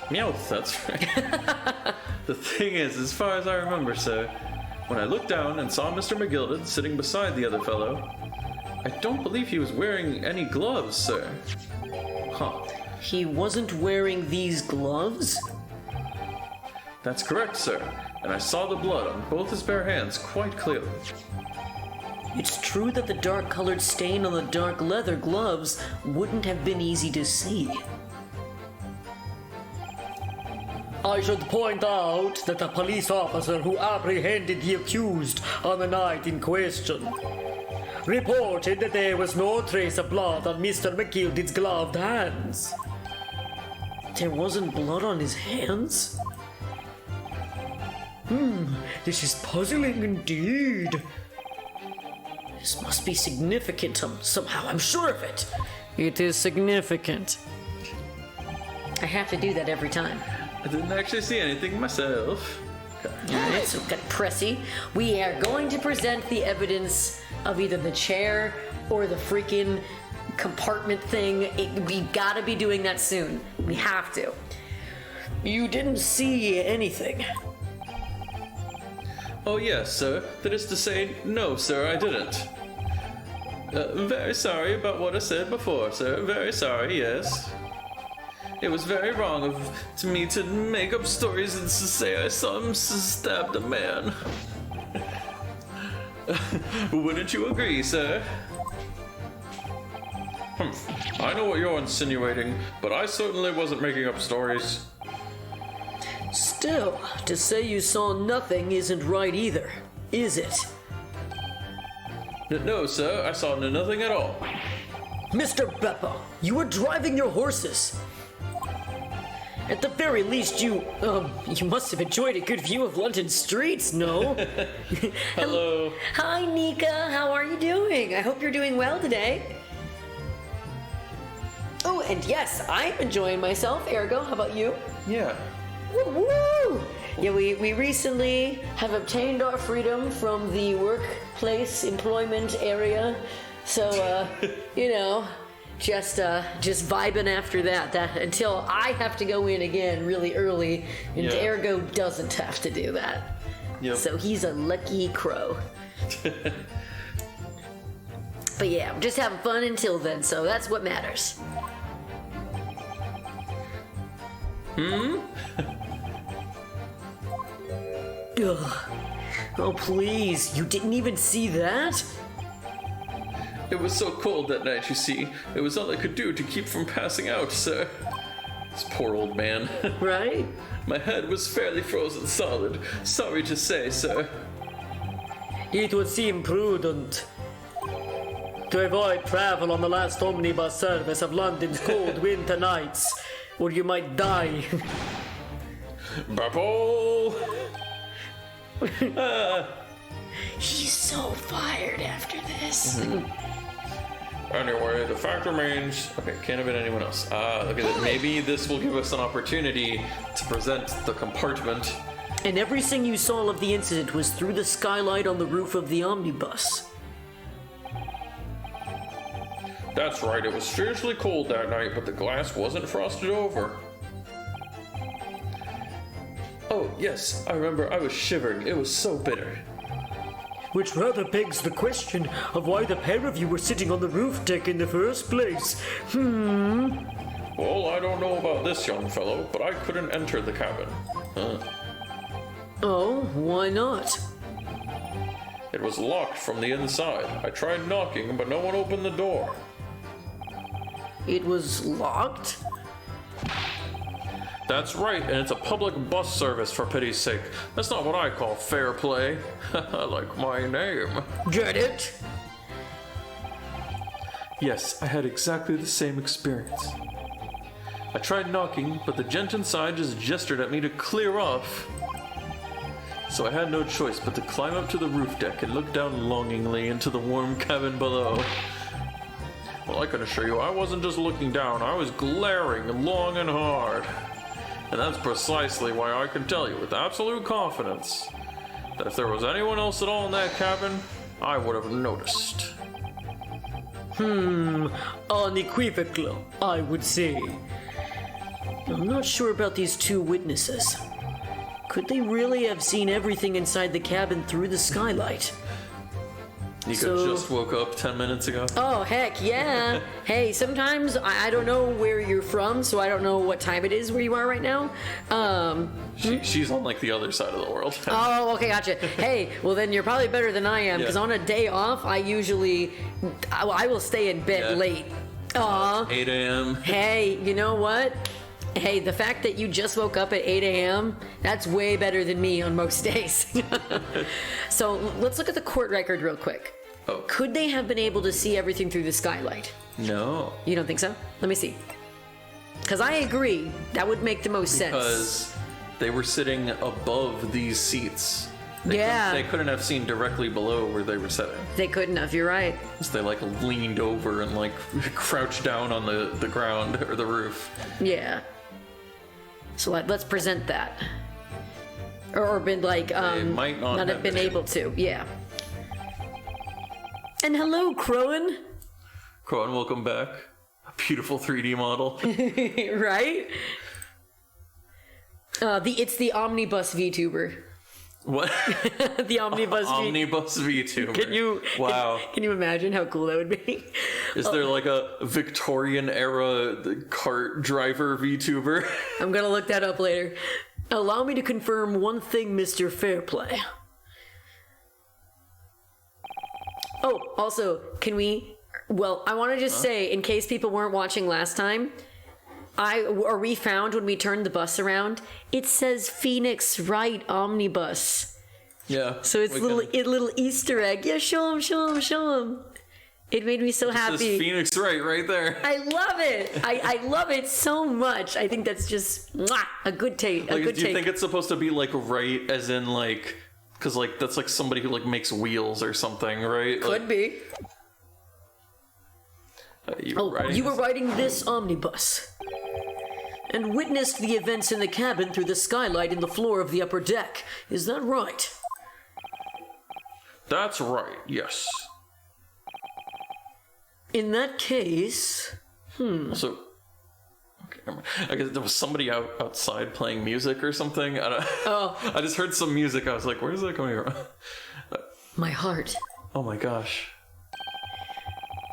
Meowth, that's right. The thing is, as far as I remember, sir, when I looked down and saw Mr. McGilded sitting beside the other fellow, I don't believe he was wearing any gloves, sir. Huh. He wasn't wearing these gloves? That's correct, sir. And I saw the blood on both his bare hands quite clearly. It's true that the dark-colored stain on the dark leather gloves wouldn't have been easy to see. I should point out that the police officer who apprehended the accused on the night in question reported that there was no trace of blood on Mr. McGilded's gloved hands. There wasn't blood on his hands? This is puzzling indeed. This must be significant somehow, I'm sure of it. It is significant. I have to do that every time. I didn't actually see anything myself. Okay. Alright, so get pressy. We are going to present the evidence of either the chair or the freaking compartment thing. We gotta be doing that soon. We have to. You didn't see anything. Oh yes, sir. That is to say, no, sir, I didn't. Very sorry about what I said before, sir. Very sorry, yes. It was very wrong of me to make up stories and to say I saw him stab the man. Wouldn't you agree, sir? I know what you're insinuating, but I certainly wasn't making up stories. Still, to say you saw nothing isn't right either, is it? No, sir, I saw nothing at all. Mr. Beppo, you were driving your horses. At the very least, you must have enjoyed a good view of London streets, no? Hello. Hi, Nika. How are you doing? I hope you're doing well today. Oh, and yes, I'm enjoying myself. Ergo, how about you? Yeah. Woo! Yeah, we recently have obtained our freedom from the workplace employment area. So, just vibing after that until I have to go in again really early, and Yeah. Ergo doesn't have to do that. Yep. So he's a lucky crow. But yeah, I'm just having fun until then, so that's what matters. Ugh. Oh, please, you didn't even see that? It was so cold that night, you see. It was all I could do to keep from passing out, sir. This poor old man. Right? My head was fairly frozen solid. Sorry to say, sir. It would seem prudent to avoid travel on the last omnibus service of London's cold winter nights, or you might die. Bubble! He's so fired after this. Anyway, the fact remains... Okay, can't have been anyone else. Look at it. Maybe this will give us an opportunity to present the compartment. And everything you saw of the incident was through the skylight on the roof of the omnibus. That's right, it was fiercely cold that night, but the glass wasn't frosted over. Oh, yes, I remember I was shivering. It was so bitter. which rather begs the question of why the pair of you were sitting on the roof deck in the first place. Well, I don't know about this young fellow, but I couldn't enter the cabin. Oh, why not? It was locked from the inside. I tried knocking, but no one opened the door. It was locked? That's right, and it's a public bus service, for pity's sake. That's not what I call fair play. Like my name. Get it? Yes, I had exactly the same experience. I tried knocking, but the gent inside just gestured at me to clear off. So I had no choice but to climb up to the roof deck and look down longingly into the warm cabin below. Well, I can assure you, I wasn't just looking down, I was glaring long and hard. And that's precisely why I can tell you with absolute confidence that if there was anyone else at all in that cabin, I would have noticed. Unequivocal, I would say. I'm not sure about these two witnesses. Could they really have seen everything inside the cabin through the skylight? You just woke up 10 minutes ago? Oh, heck, yeah. Hey, sometimes I don't know where you're from, so I don't know what time it is where you are right now. She's on like the other side of the world. Oh, okay, gotcha. Hey, well then you're probably better than I am, because Yeah. on a day off, I will stay in bed Yeah. late. Aw. 8 a.m. Hey, you know what? Hey, the fact that you just woke up at 8 a.m., that's way better than me on most days. So let's look at the court record real quick. Oh. Could they have been able to see everything through the skylight? No. You don't think so? Let me see. Because I agree, that would make the most sense. Because they were sitting above these seats. Yeah. They couldn't have seen directly below where they were sitting. They couldn't have, you're right. So they like leaned over and like crouched down on the ground or the roof. Yeah. So let's present that. Or been like, might not have have been been able to, yeah. And hello, Crowan. Crowan, welcome back. A beautiful 3D model. Right? It's the Omnibus VTuber. What? The Omnibus Omnibus VTuber. Can you Wow. Can you imagine how cool that would be? Is there like a Victorian era cart driver VTuber? I'm gonna look that up later. Allow me to confirm one thing, Mr. Fairplay. Oh, also, can we... Well, I want to just say, in case people weren't watching last time, we found when we turned the bus around, it says Phoenix Wright Omnibus. Yeah. So it's a little Easter egg. Yeah, show him. It made me so It says happy. Phoenix right there. I love it. I love it so much. I think that's just a good take. Like, do you think it's supposed to be like right as in like... Because like that's like somebody who like makes wheels or something, right? Could be. You were were riding this omnibus and witnessed the events in the cabin through the skylight in the floor of the upper deck. Is that right? That's right, yes. In that case... So, okay, I guess there was somebody outside playing music or something. I just heard some music. I was like, where's that coming from? My heart. Oh my gosh.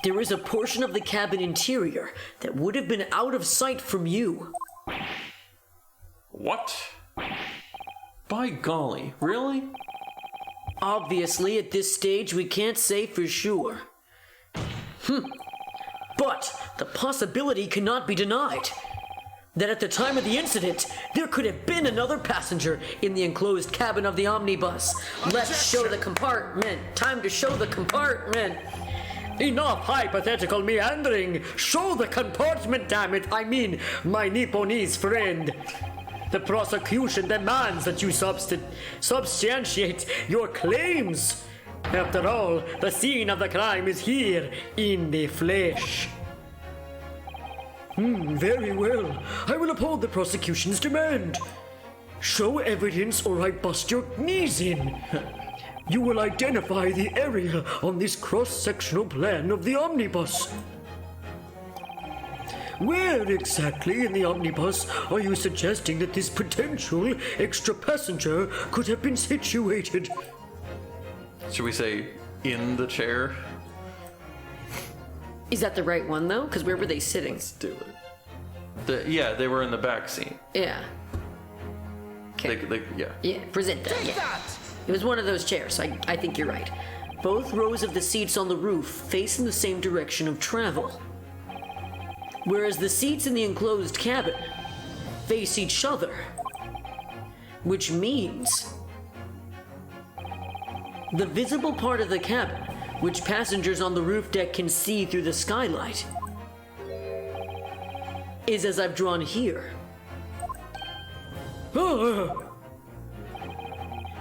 There is a portion of the cabin interior that would have been out of sight from you. What? By golly, really? Obviously, at this stage, we can't say for sure. But the possibility cannot be denied that at the time of the incident, there could have been another passenger in the enclosed cabin of the omnibus. Let's show the compartment. Time to show the compartment. Enough hypothetical meandering! Show the compartment, damn it! I mean, my Nipponese friend! The prosecution demands that you substantiate your claims! After all, the scene of the crime is here, in the flesh. Very well. I will uphold the prosecution's demand. Show evidence or I bust your knees in. You will identify the area on this cross-sectional plan of the omnibus. Where exactly in the omnibus are you suggesting that this potential extra passenger could have been situated? Should we say in the chair? Is that the right one though? Because where were they sitting? Let's do it. Yeah, they were in the back seat. Yeah. Okay. Yeah. Yeah, present that. Yeah. It was one of those chairs. I think you're right. Both rows of the seats on the roof face in the same direction of travel, whereas the seats in the enclosed cabin face each other, which means the visible part of the cabin, which passengers on the roof deck can see through the skylight, is as I've drawn here.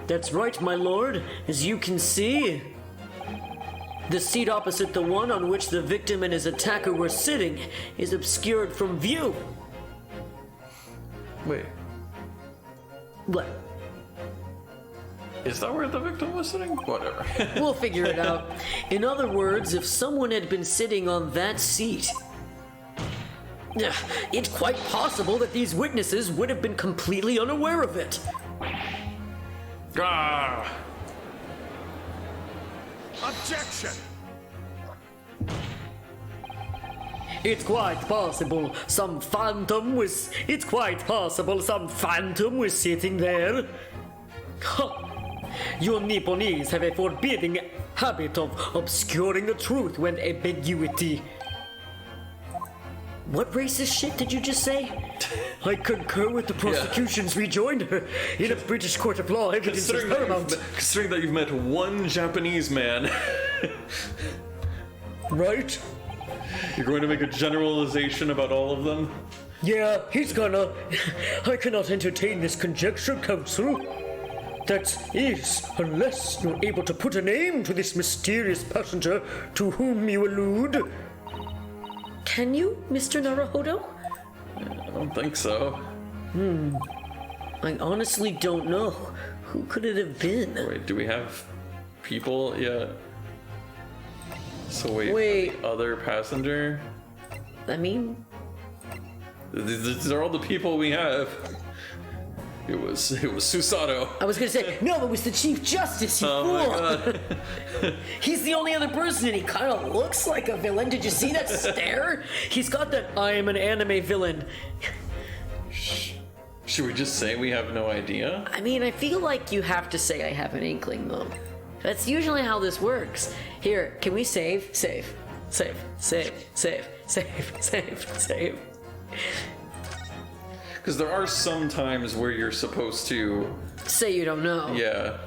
That's right, my lord. As you can see, the seat opposite the one on which the victim and his attacker were sitting is obscured from view. Wait. What? Is that where the victim was sitting? Whatever. We'll figure it out. In other words, if someone had been sitting on that seat, it's quite possible that these witnesses would have been completely unaware of it. Ah! Objection! It's quite possible some phantom was sitting there. You Nipponese have a forbidding habit of obscuring the truth when ambiguity. What racist shit did you just say? I concur with the prosecution's rejoinder. In a British court of law, evidence is paramount. Considering that you've met one Japanese man, Right? you're going to make a generalization about all of them? Yeah, he's gonna. I cannot entertain this conjecture, counsel. That is, unless you're able to put a name to this mysterious passenger to whom you allude. Can you, Mr. Naruhodo? I don't think so. I honestly don't know. Who could it have been? Wait, do we have people yet? So Wait. the other passenger? I mean, These are all the people we have. It was Susato. I was gonna say, no, it was the Chief Justice, you Oh fool! my god. He's the only other person and he kind of looks like a villain. Did you see that stare? He's got that I am an anime villain. Should we just say we have no idea? I mean, I feel like you have to say I have an inkling, though. That's usually how this works. Here, can we save? Save. Save. Save. Save. Save. Save. Save. Because there are some times where you're supposed to, Say you don't know. yeah.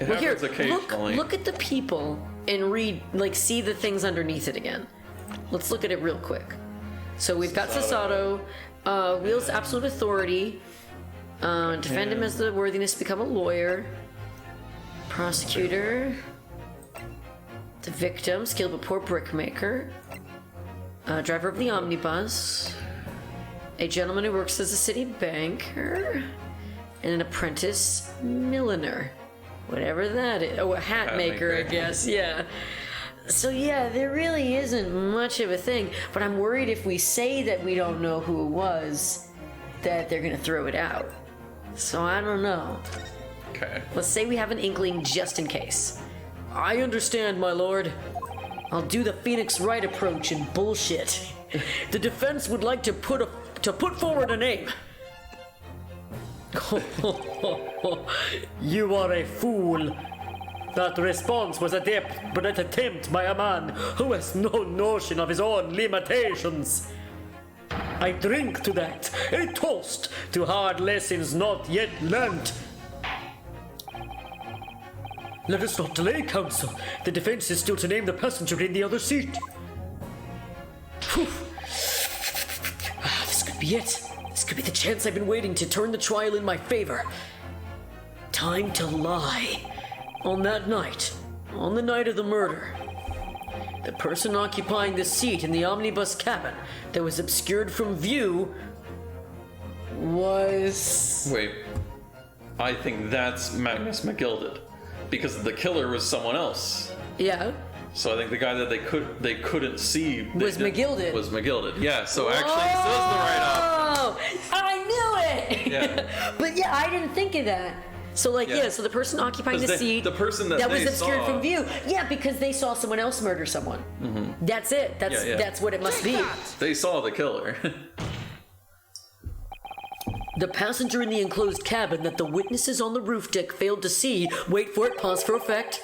It Well, here, happens occasionally. look at the people and read, like, see the things underneath it again. Let's look at it real quick. So we've got Sasato, wields absolute authority, defend him as the worthiness to become a lawyer, prosecutor, the victim, skilled but poor brickmaker, driver of the omnibus, a gentleman who works as a city banker, and an apprentice milliner. Whatever that is. Oh, a hat maker, I guess, yeah. So yeah, there really isn't much of a thing, but I'm worried if we say that we don't know who it was, that they're gonna throw it out. So I don't know. Okay. Let's say we have an inkling just in case. I understand, my lord. I'll do the Phoenix Wright approach and bullshit. The defense would like to put forward a name. You are a fool. That response was an attempt by a man who has no notion of his own limitations. I drink to that, a toast to hard lessons not yet learnt. Let us not delay, counsel. The defense is still to name the passenger in the other seat. Whew. This could be it. This could be the chance I've been waiting to turn the trial in my favor. Time to lie. On that night, on the night of the murder, the person occupying the seat in the omnibus cabin that was obscured from view was... Wait. I think that's Magnus McGilded. Because the killer was someone else. Yeah. So I think the guy that they couldn't see Was McGilded. Was McGilded. Yeah, so actually this is the right op. Oh, I knew it! Yeah. But yeah, I didn't think of that. So like, Yeah. so the person occupying the 'Cause seat, the person that was they obscured saw- from view. Yeah, because they saw someone else murder someone. That's it. That's what it must be. They saw the killer. The passenger in the enclosed cabin that the witnesses on the roof deck failed to see, wait for it, pause for effect,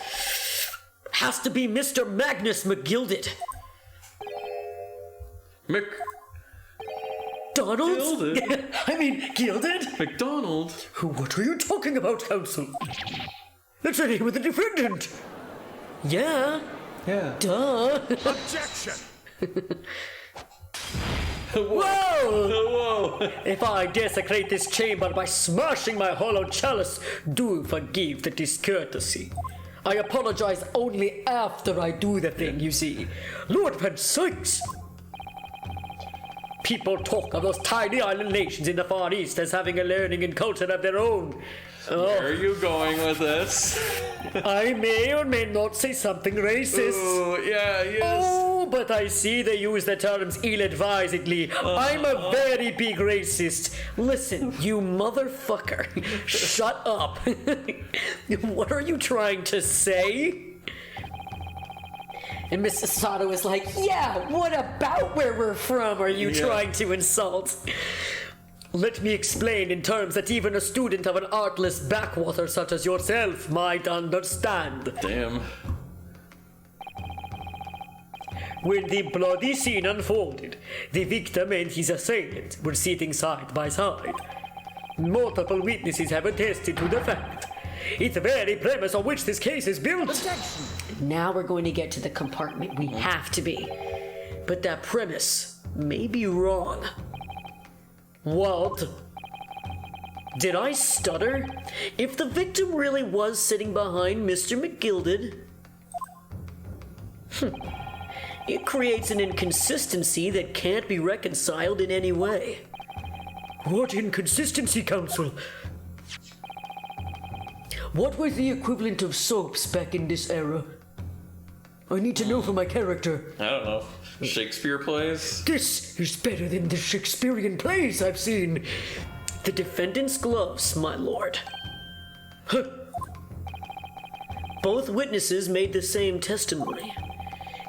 has to be Mr. Magnus McGilded. Donald? Gilded? I mean, gilded? McDonald? What are you talking about, counsel? That's the name of the defendant. Yeah, Yeah. duh. Objection! Whoa! Whoa! If I desecrate this chamber by smashing my hollow chalice, do forgive the discourtesy. I apologize only after I do the thing, you see. Lord Pensykes! People talk of those tiny island nations in the Far East as having a learning and culture of their own. Where are you going with this? I may or may not say something racist. Oh, yeah, yes. Oh, but I see they use the terms ill-advisedly. I'm a very big racist. Listen, you motherfucker. Shut up. What are you trying to say? And Mrs. Sato is like, yeah, what about where we're from are you trying to insult? Let me explain in terms that even a student of an artless backwater such as yourself might understand. Damn. When the bloody scene unfolded, the victim and his assailant were sitting side by side. Multiple witnesses have attested to the fact. It's the very premise on which this case is built. Now we're going to get to the compartment we have to be. But that premise may be wrong. What? Did I stutter? If the victim really was sitting behind Mr. McGilded, it creates an inconsistency that can't be reconciled in any way. What inconsistency, counsel? What was the equivalent of soaps back in this era? I need to know for my character. I don't know. Shakespeare plays? This is better than the Shakespearean plays I've seen. The defendant's gloves, my lord. Huh. Both witnesses made the same testimony.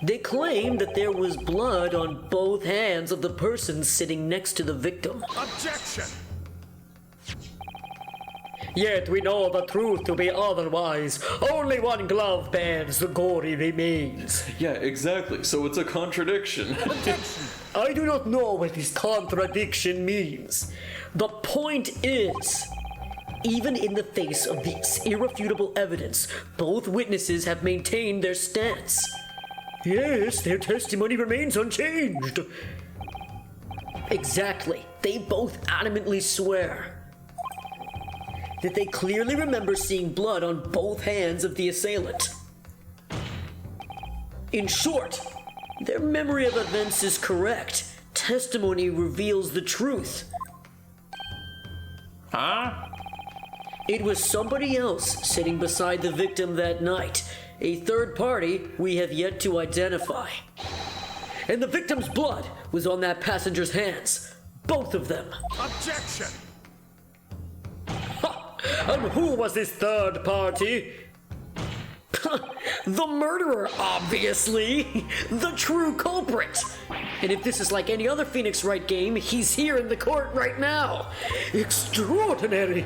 They claimed that there was blood on both hands of the person sitting next to the victim. Objection! Yet we know the truth to be otherwise. Only one glove bears the gory remains. Yeah, exactly. So it's a contradiction. I do not know what this contradiction means. The point is, even in the face of this irrefutable evidence, both witnesses have maintained their stance. Yes, their testimony remains unchanged. Exactly. They both adamantly swear that they clearly remember seeing blood on both hands of the assailant. In short, their memory of events is correct. Testimony reveals the truth. Huh? It was somebody else sitting beside the victim that night, a third party we have yet to identify. And the victim's blood was on that passenger's hands, both of them. Objection! And who was this third party? The murderer, obviously! The true culprit! And if this is like any other Phoenix Wright game, he's here in the court right now! Extraordinary!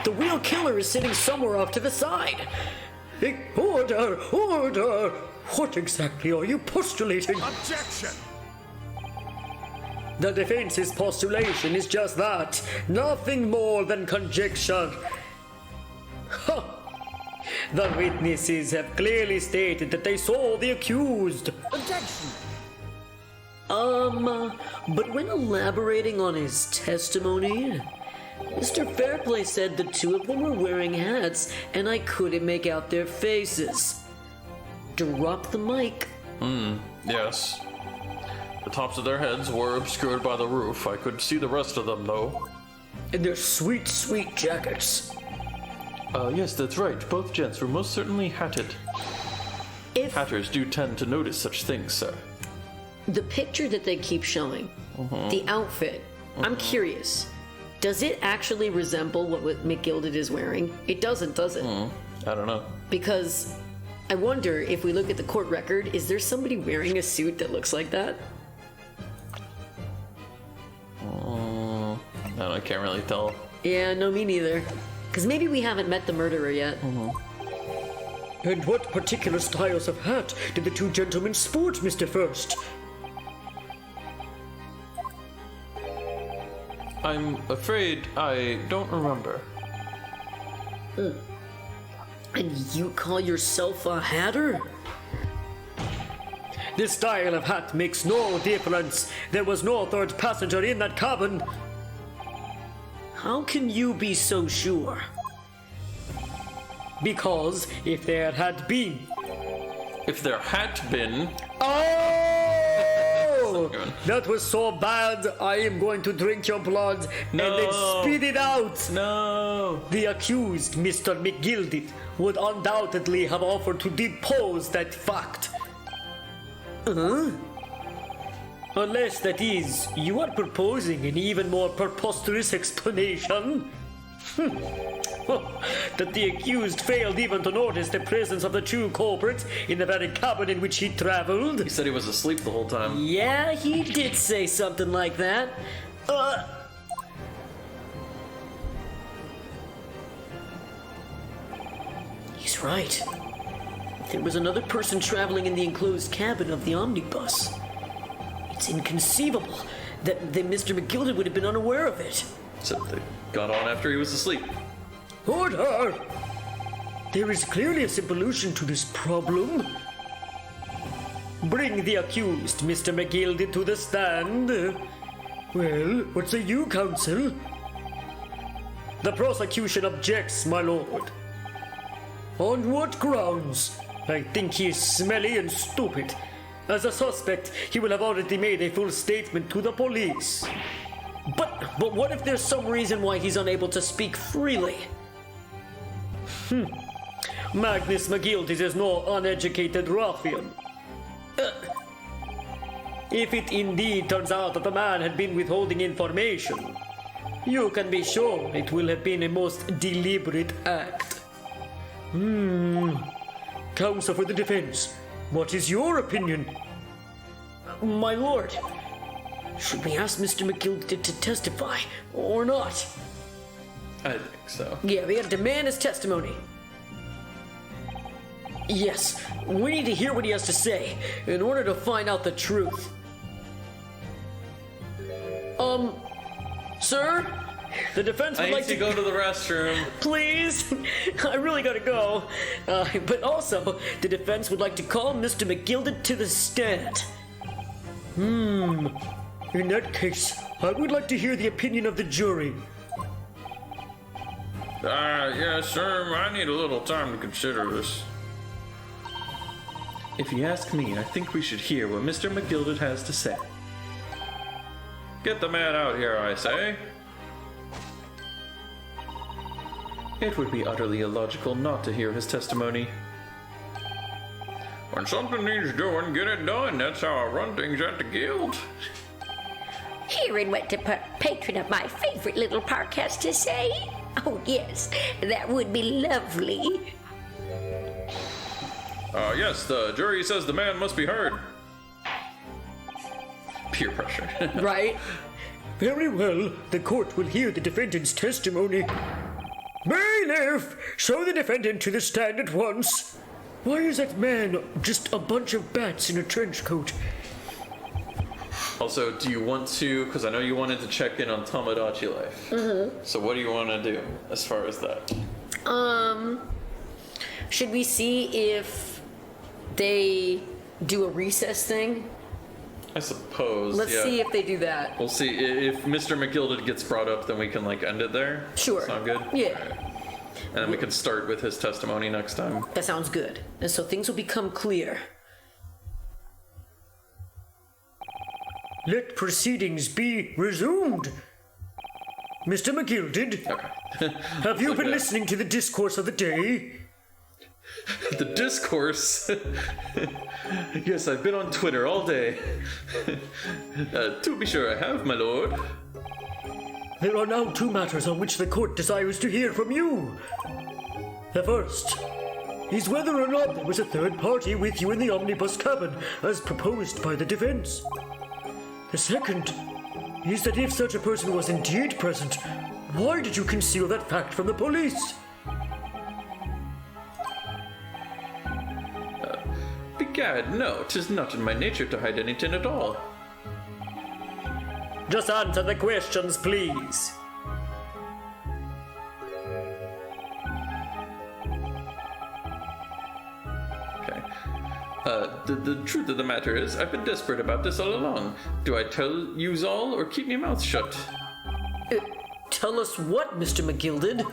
The real killer is sitting somewhere off to the side. Order! Order! What exactly are you postulating? Objection! The defense's postulation is just that. Nothing more than conjecture. Ha! The witnesses have clearly stated that they saw the accused. Objection! But when elaborating on his testimony, Mr. Fairplay said the two of them were wearing hats and I couldn't make out their faces. Drop the mic. Yes. The tops of their heads were obscured by the roof. I could see the rest of them, though. And their sweet, sweet jackets. Yes, that's right. Both gents were most certainly hatted. If Hatters do tend to notice such things, sir. the picture that they keep showing, the outfit, I'm curious. Does it actually resemble what McGilded is wearing? It doesn't, does it? I don't know. Because I wonder if we look at the court record, is there somebody wearing a suit that looks like that? No, I can't really tell. Yeah, no, me neither. Because maybe we haven't met the murderer yet. And what particular styles of hat did the two gentlemen sport, Mr. First? I'm afraid I don't remember. And you call yourself a hatter? This style of hat makes no difference. There was no third passenger in that cabin. How can you be so sure? Because if there had been... If there had been... Oh! Good. That was so bad, I am going to drink your blood and then spit it out. No! The accused, Mr. McGilded, would undoubtedly have offered to depose that fact. Unless, that is, you are proposing an even more preposterous explanation. That the accused failed even to notice the presence of the two culprits in the very cabin in which he traveled. He said he was asleep the whole time. Yeah, he did say something like that. He's right. There was another person traveling in the enclosed cabin of the omnibus. It's inconceivable that Mr. McGilded would have been unaware of it. So they got on after he was asleep. Order! There is clearly a solution to this problem. Bring the accused, Mr. McGilded, to the stand. Well, what say you, counsel? The prosecution objects, my lord. On what grounds? I think he is smelly and stupid. As a suspect, he will have already made a full statement to the police. But what if there's some reason why he's unable to speak freely? Magnus McGilded is no uneducated ruffian. If it indeed turns out that the man had been withholding information, you can be sure it will have been a most deliberate act. Counsel for the defense, what is your opinion? My lord, should we ask Mr. McGilded to testify or not? I think so. Yeah, we gotta demand his testimony. Yes, we need to hear what he has to say in order to find out the truth. Sir? The defense would I like need to go to the restroom. Please? I really gotta go. But also, the defense would like to call Mr. McGilded to the stand. In that case, I would like to hear the opinion of the jury. Yes, sir. I need a little time to consider this. If you ask me, I think we should hear what Mr. McGilded has to say. Get the man out here, I say. It would be utterly illogical not to hear his testimony. When something needs doing, get it done. That's how I run things at the guild. Hearing what the patron of my favorite little park has to say? Oh, yes, that would be lovely. Yes, the jury says the man must be heard. Peer pressure. Right? Very well, the court will hear the defendant's testimony. Bailiff, show the defendant to the stand at once. Why is that man just a bunch of bats in a trench coat? Also, do you want to, because I know you wanted to check in on Tomodachi life. So what do you want to do as far as that? Should we see if they do a recess thing? I suppose, Let's yeah. see if they do that. We'll see. If Mr. McGilded gets brought up, then we can, end it there. Sure. Sound good? Yeah. Alright. And then we can start with his testimony next time. That sounds good. And so things will become clear. Let proceedings be resumed. Mr. McGilded, Okay. have you been Okay. listening to the discourse of the day? The discourse. Yes, I've been on Twitter all day. To be sure I have, my lord. There are now two matters on which the court desires to hear from you. The first is whether or not there was a third party with you in the omnibus cabin, as proposed by the defense. The second is that if such a person was indeed present, why did you conceal that fact from the police? Begad, no, 'tis not in my nature to hide anything at all. Just answer the questions, please. Okay. The truth of the matter is, I've been desperate about this all along. Do I tell yous all, or keep my mouth shut? Tell us what, Mr. McGilded?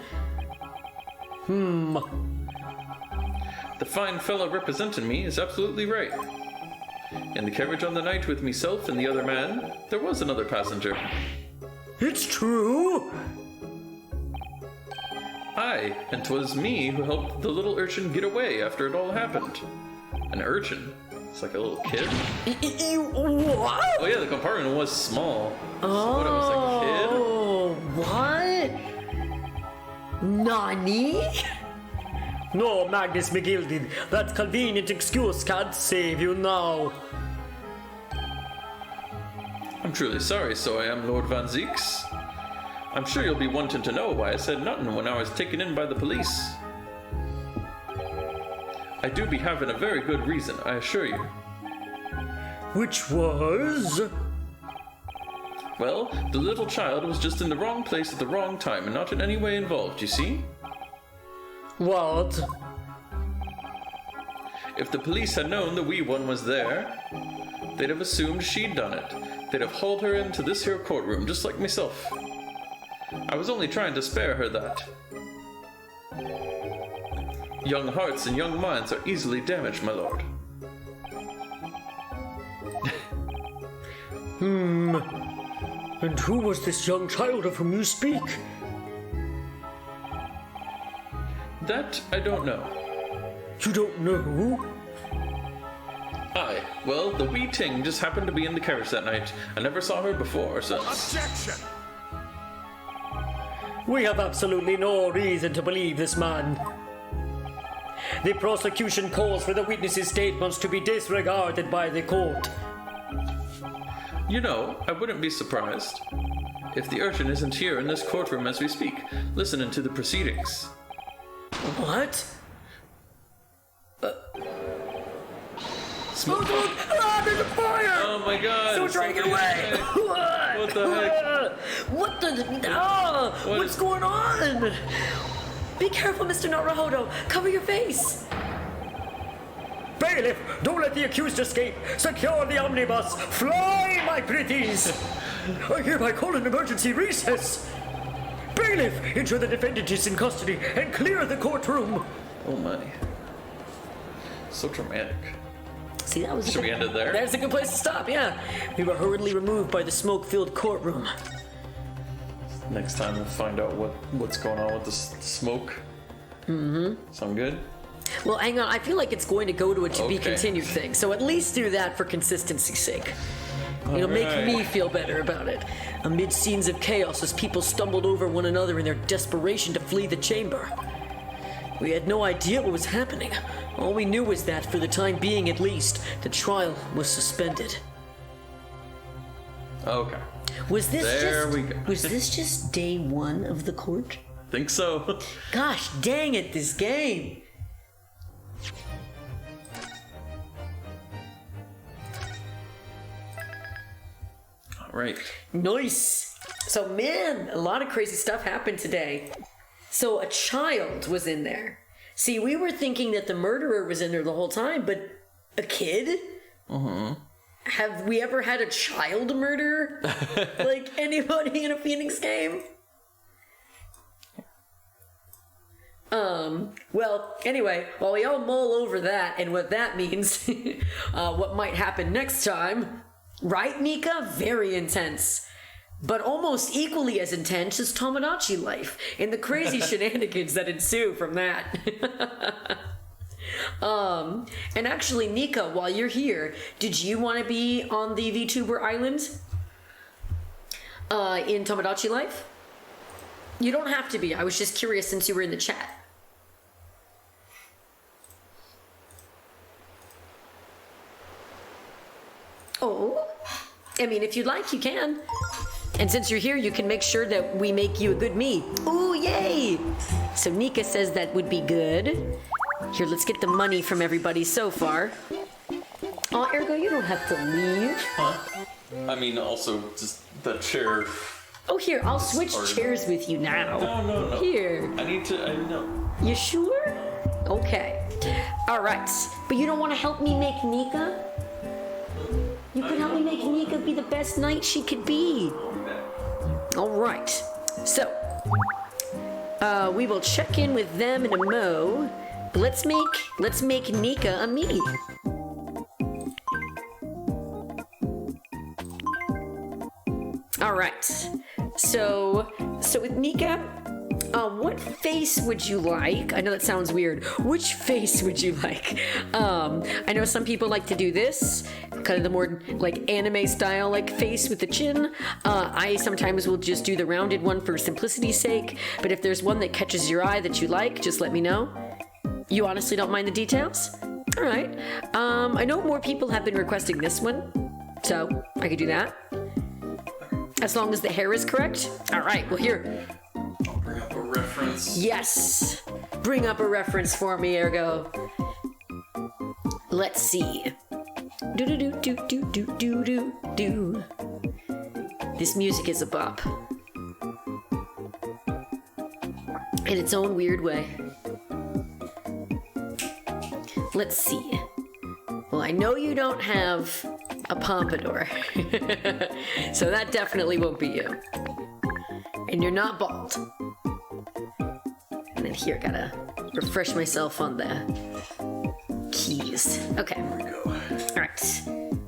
The fine fellow representing me is absolutely right. In the carriage on the night with myself and the other man, there was another passenger. It's true. Aye, and 'twas me who helped the little urchin get away after it all happened. An urchin? It's like a little kid? What? Oh yeah, the compartment was small. So what, I was like a kid? Oh, what? Nani? No, Magnus McGilded, that convenient excuse can't save you now. I'm truly sorry, so I am, Lord Van Zeeks. I'm sure you'll be wanting to know why I said nothing when I was taken in by the police. I do be having a very good reason, I assure you. Which was? Well, the little child was just in the wrong place at the wrong time and not in any way involved, you see? What? If the police had known the wee one was there, they'd have assumed she'd done it. They'd have hauled her into this here courtroom, just like myself. I was only trying to spare her that. Young hearts and young minds are easily damaged, my lord. And who was this young child of whom you speak? That I don't know. You don't know? Aye, well, the wee ting just happened to be in the carriage that night. I never saw her before or since. Objection! We have absolutely no reason to believe this man. The prosecution calls for the witness's statements to be disregarded by the court. You know, I wouldn't be surprised if the urchin isn't here in this courtroom as we speak, listening to the proceedings. What? Smoke. Ah, there's a fire! Oh my god! Someone trying to get away! What the heck? What the? Ah! What What's is- going on? Be careful, Mr. Naruhodo. Cover your face. Bailiff, don't let the accused escape. Secure the omnibus. Fly, my pretties. I hereby call an emergency recess. Bailiff, ensure the defendant is in custody and clear the courtroom. Oh my. So dramatic. See, that was. Should we end it there? That's a good place to stop. Yeah, we were hurriedly removed by the smoke-filled courtroom. Next time we'll find out what's going on with the smoke. Mm-hmm. Sound good? Well, hang on. I feel like it's going to go to a to-be Okay. continued thing. So at least do that for consistency's sake. It'll make Alright. me feel better about it. Amid scenes of chaos as people stumbled over one another in their desperation to flee the chamber. We had no idea what was happening. All we knew was that, for the time being at least, the trial was suspended. Okay. Was this There just we go. Was this just day one of the court? Think so. Gosh dang it, this game. Right. Nice. So, man, a lot of crazy stuff happened today. So, a child was in there. See, we were thinking that the murderer was in there the whole time, but a kid? Have we ever had a child murder? Like anybody in a Phoenix game? Well, anyway, while we all mull over that and what that means, what might happen next time, right, Mika? Very intense. But almost equally as intense as Tomodachi Life and the crazy shenanigans that ensue from that. And actually, Nika, while you're here, did you want to be on the VTuber Island in Tomodachi Life? You don't have to be. I was just curious since you were in the chat. Oh, I mean, if you'd like, you can. And since you're here, you can make sure that we make you a good me. Ooh, yay! So Nika says that would be good. Here, let's get the money from everybody so far. Oh, Ergo, you don't have to leave. Huh? I mean, also, just the chair. Oh, here, I'll switch chairs with you now. No. Here. I know. You sure? Okay. All right. But you don't want to help me make Nika? You could help me make Nika be the best knight she could be. All right. So, we will check in with them in a mo. Let's make Nika a me. All right. So with Nika, what face would you like? I know that sounds weird. Which face would you like? I know some people like to do this, kind of the more like anime style like face with the chin. I sometimes will just do the rounded one for simplicity's sake, but if there's one that catches your eye that you like, just let me know. You honestly don't mind the details? All right. I know more people have been requesting this one, so I could do that. As long as the hair is correct. All right, well here. I'll bring up a reference. Yes. Bring up a reference for me, Ergo. Let's see. Do do do do do do do do do. This music is a bop. In its own weird way. Let's see. Well, I know you don't have a pompadour. So that definitely won't be you. And you're not bald. And then here, gotta refresh myself on the keys. Okay. There we go. All right.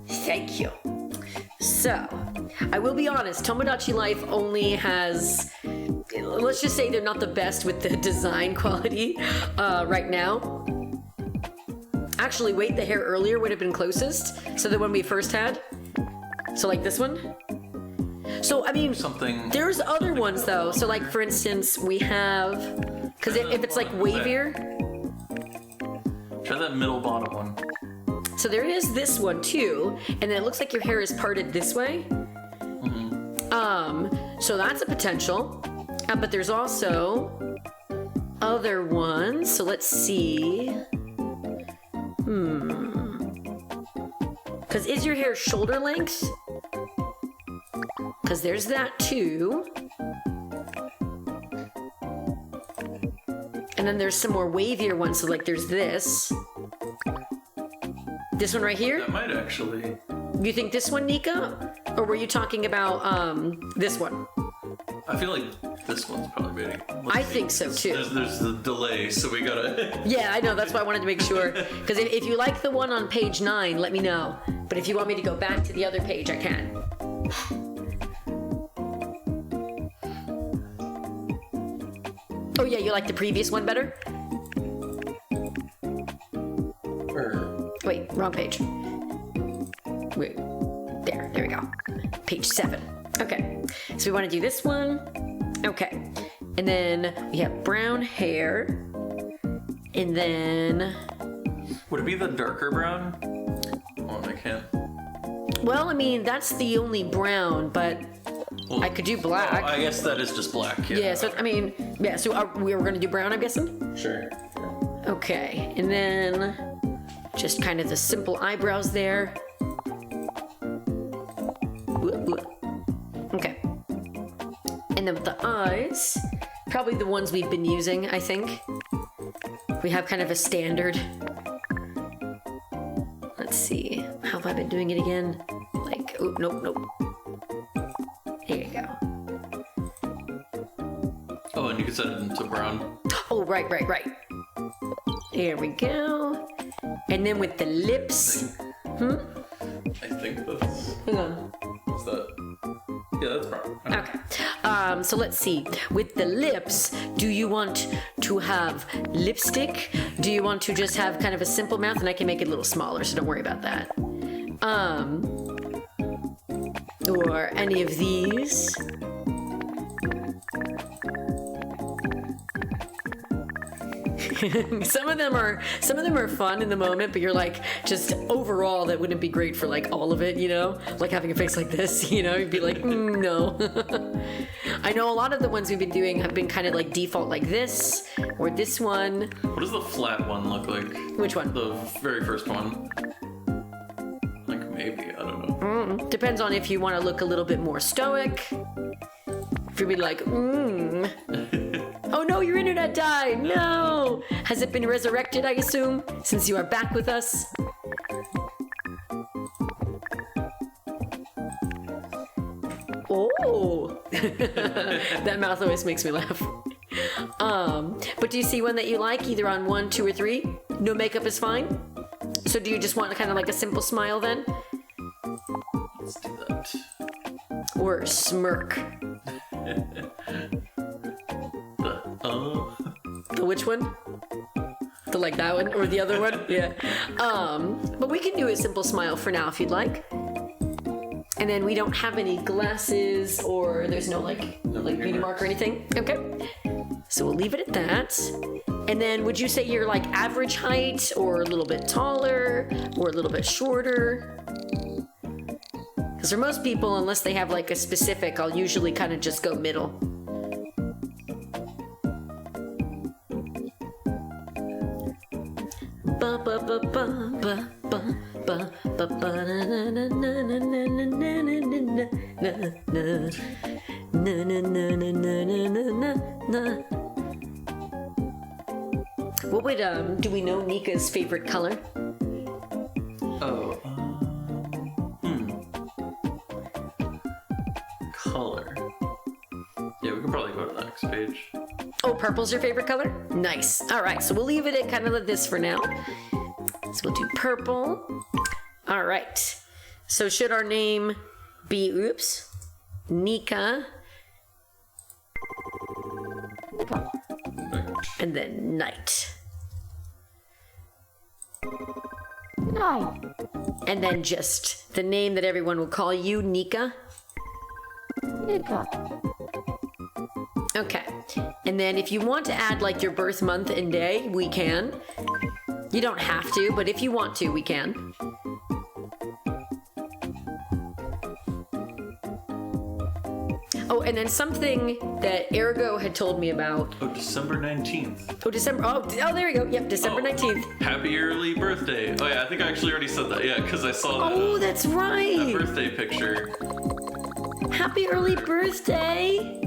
Thank you. So, I will be honest, Tomodachi Life only has, let's just say they're not the best with the design quality right now. Actually, wait, the hair earlier would have been closest. So the one we first had. So like this one. So, I mean, there's other ones though. So like, for instance, we have, because if it's like wavier. Try that middle bottom one. So there is this one too. And then it looks like your hair is parted this way. So that's a potential. But there's also other ones. So let's see. Because is your hair shoulder length? Because there's that too. And then there's some more wavier ones. So like there's this. This one right here? That might actually. You think this one, Nika? Or were you talking about this one? I feel like this one's probably better. I think so too. There's the delay, so we gotta. Yeah, I know. That's why I wanted to make sure. Because if you like the one on page 9, let me know. But if you want me to go back to the other page, I can. Oh yeah, you like the previous one better? Wait, wrong page. Wait, there we go. Page 7. Okay, so we want to do this one. Okay, and then we have brown hair. And then... Would it be the darker brown? Oh, I can't. Well, I mean, that's the only brown, but well, I could do black. Oh, I guess that is just black, yeah. Yeah, so, I mean, yeah, so we were going to do brown, I'm guessing? Sure. Okay, and then just kind of the simple eyebrows there. Okay. And then with the eyes, probably the ones we've been using, I think. We have kind of a standard. Let's see. How have I been doing it again? Like, oh, nope. There you go. Oh, and you can set it into brown. Oh, right. There we go. And then with the lips. I think that's... Hang on. Is that... Yeah, that's brown. Okay. So let's see. With the lips, do you want to have lipstick? Do you want to just have kind of a simple mouth? And I can make it a little smaller, so don't worry about that. Or any of these. Some of them are fun in the moment, but you're like, just overall, that wouldn't be great for like all of it, you know? Like having a face like this, you know? You'd be like, no. I know a lot of the ones we've been doing have been kind of like default like this, or this one. What does the flat one look like? Which one? The very first one. Like maybe, I don't know. Depends on if you want to look a little bit more stoic. If you'd be like, oh no, your internet died. No. Has it been resurrected, I assume, since you are back with us? Oh. That mouth always makes me laugh. But do you see one that you like, either on 1, 2, or 3? No makeup is fine? So do you just want kind of like a simple smile then? Let's do that. Or a smirk? The which one? The like that one or the other one? Yeah. But we can do a simple smile for now if you'd like. And then we don't have any glasses, or there's no like beauty mark or anything. Okay. So we'll leave it at that. And then would you say you're like average height, or a little bit taller, or a little bit shorter? Because for most people, unless they have like a specific, I'll usually kind of just go middle. Ba ba ba ba ba ba ba ba ba na na na na na na na na na na. What would do we know Nika's favorite color? Oh, color. Yeah, we can probably go to the next page. Oh, purple's your favorite color? Nice. All right, so we'll leave it at kind of like this for now. So we'll do purple. All right. So should our name be, Nika, and then Night. No. And then just the name that everyone will call you, Nika. Nika. Okay. And then if you want to add like your birth month and day, we can. You don't have to, but if you want to, we can. Oh, and then something that Ergo had told me about. Oh, December 19th. Oh, December. Oh, there we go. Yep, December 19th. Happy early birthday. Oh, yeah, I think I actually already said that. Yeah, because I saw that. Oh, that's right. That birthday picture. Happy early birthday.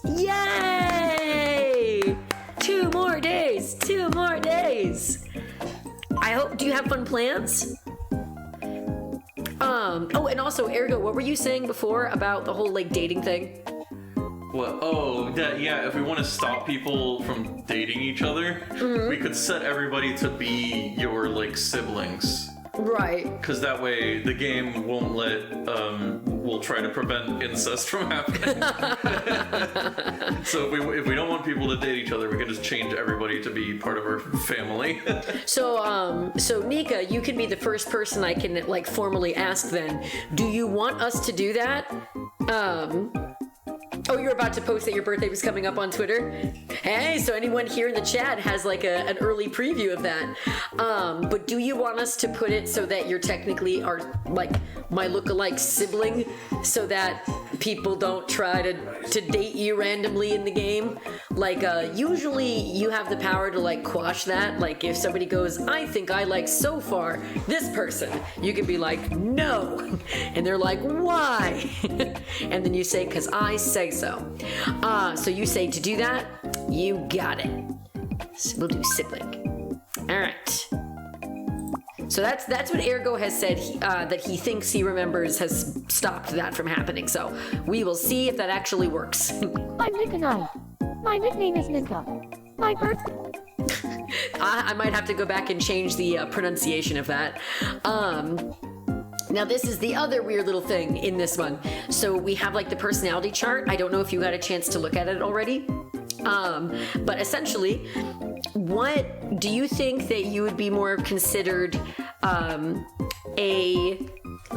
Yay! 2 more days. 2 more days. I hope. Do you have fun plans? Oh, and also, Ergo, what were you saying before about the whole, like, dating thing? What? Oh, yeah, if we want to stop people from dating each other, we could set everybody to be your, like, siblings. Right. Because that way the game won't we'll try to prevent incest from happening. So if we don't want people to date each other, we can just change everybody to be part of our family. So Nika, you can be the first person I can, like, formally ask then. Do you want us to do that? Oh, you're about to post that your birthday was coming up on Twitter? Hey, so anyone here in the chat has like an early preview of that. But do you want us to put it so that you're technically like my lookalike sibling, so that people don't try to date you randomly in the game? Like, usually you have the power to like quash that. Like if somebody goes, I think I like so far this person, you can be like, no. And they're like, why? And then you say, 'cause I say so. So you say to do that, you got it. So we'll do sibling. All right. So that's what Ergo has said that he thinks he remembers has stopped that from happening. So we will see if that actually works. I'm Nika Knight. My nickname is Nika. My birth. I might have to go back and change the pronunciation of that. Now this is the other weird little thing in this one. So we have like the personality chart. I don't know if you got a chance to look at it already. But essentially, what do you think that you would be more considered let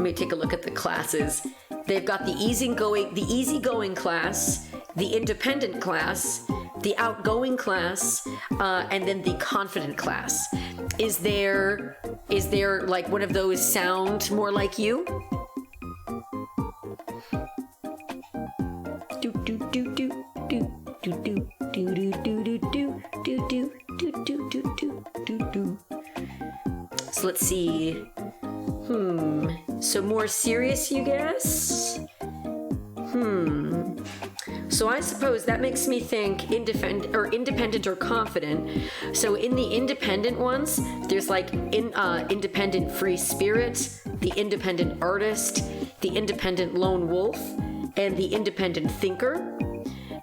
me take a look at the classes. They've got the easygoing class, the independent class, the outgoing class, and then the confident class. Is there like one of those sound more like you? Do do do do do do do do do do do do do do do do do. So let's see. So more serious, you guess? So I suppose that makes me think independent or confident. So in the independent ones, there's like independent free spirit, the independent artist, the independent lone wolf, and the independent thinker.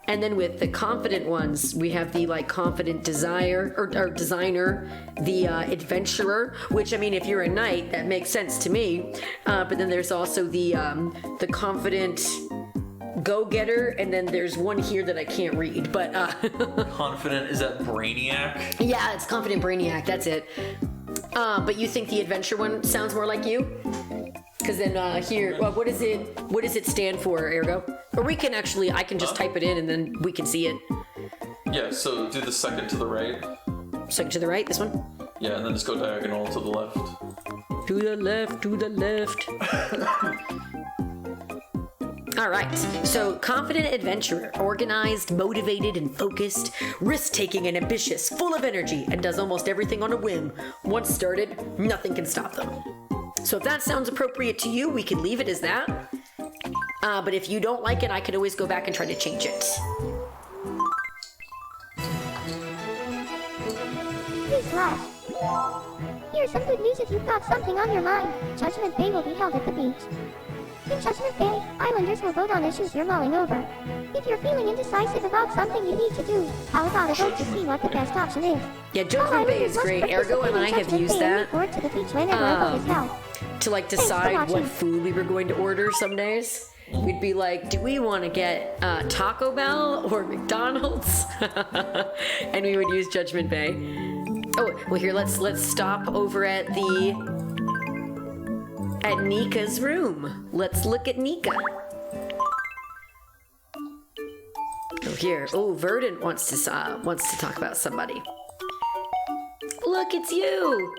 And then with the confident ones, we have the like confident desire or designer, the adventurer, which I mean, if you're a knight, that makes sense to me. But then there's also the confident go-getter, and then there's one here that I can't read, but Confident, is that Brainiac? yeah, it's confident brainiac, that's it. But you think the adventure one sounds more like you? Because then here, well, what does it stand for, Ergo? Or we can actually, I can just type it in and then we can see it. Yeah, so do the second to the right. Second to the right, this one? Yeah, and then just go diagonal to the left. To the left, to the left. All right, so confident adventurer, organized, motivated, and focused, risk-taking and ambitious, full of energy, and does almost everything on a whim. Once started, nothing can stop them. So if that sounds appropriate to you, we can leave it as that. But if you don't like it, I can always go back and try to change it. Please laugh. Here's some good news if you've got something on your mind. Judgment Day will be held at the beach. In Judgment Day, Islanders will vote on issues you're mulling over. If you're feeling indecisive about something you need to do, how about a vote to see what the best option is? Yeah, Judgment Bay is great. Ergo and I have used that To the beach whenever a vote is held. to like decide what food we were going to order some days. We'd be like, do we want to get Taco Bell or McDonald's? And we would use Judgment Bay. Oh, well here, let's stop over at Nika's room. Let's look at Nika. Oh, here. Oh, Verdant wants to talk about somebody. Look, it's you.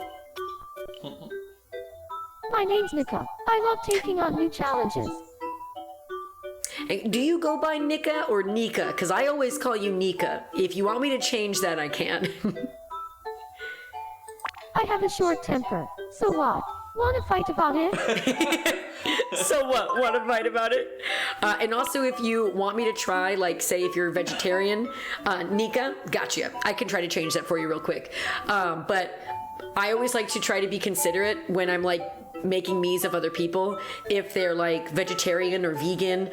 My name's Nika. I love taking on new challenges. And do you go by Nika or Nika? Because I always call you Nika. If you want me to change that, I can. I have a short temper. So what? Wanna fight about it? So what? Want to fight about it? And also, if you want me to try, like, say, if you're a vegetarian, Nika, gotcha. I can try to change that for you real quick. But I always like to try to be considerate when I'm, like, making me's of other people, if they're, like, vegetarian or vegan.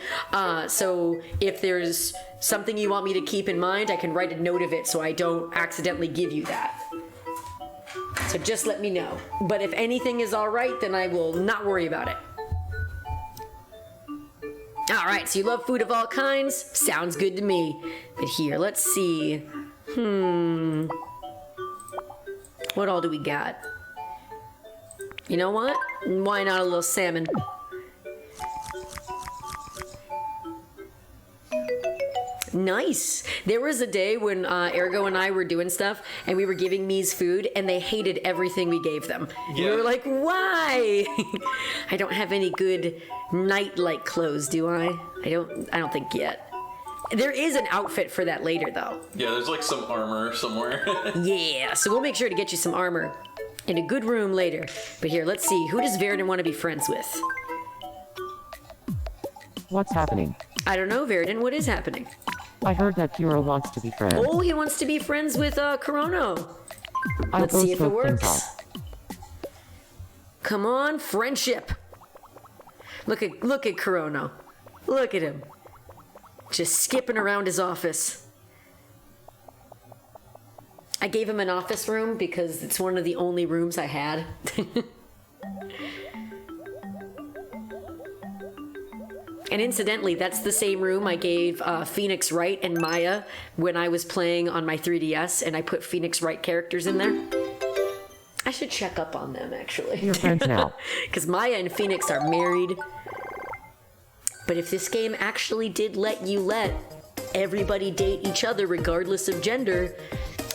So if there's something you want me to keep in mind, I can write a note of it so I don't accidentally give you that. So just let me know. But if anything is all right, then I will not worry about it. All right, so you love food of all kinds? Sounds good to me. But here, let's see. What all do we got? You know what? Why not a little salmon? Nice. There was a day when Ergo and I were doing stuff and we were giving Mies food and they hated everything we gave them. Yeah. We were like, why? I don't have any good knight-like clothes, do I? I don't think yet. There is an outfit for that later though. Yeah, there's like some armor somewhere. Yeah, so we'll make sure to get you some armor in a good room later. But here, let's see. Who does Verdon want to be friends with? What's happening? I don't know, Verdon. What is happening? I heard that Kuro wants to be friends. Oh, he wants to be friends with Corono. I'll Let's go see if it scope things works. out. Come on, friendship. Look at Corono. Look at him. Just skipping around his office. I gave him an office room because it's one of the only rooms I had. And incidentally, that's the same room I gave Phoenix Wright and Maya when I was playing on my 3DS, and I put Phoenix Wright characters in there. I should check up on them, actually. You're friends now. Because Maya and Phoenix are married. But if this game actually did let you let everybody date each other regardless of gender.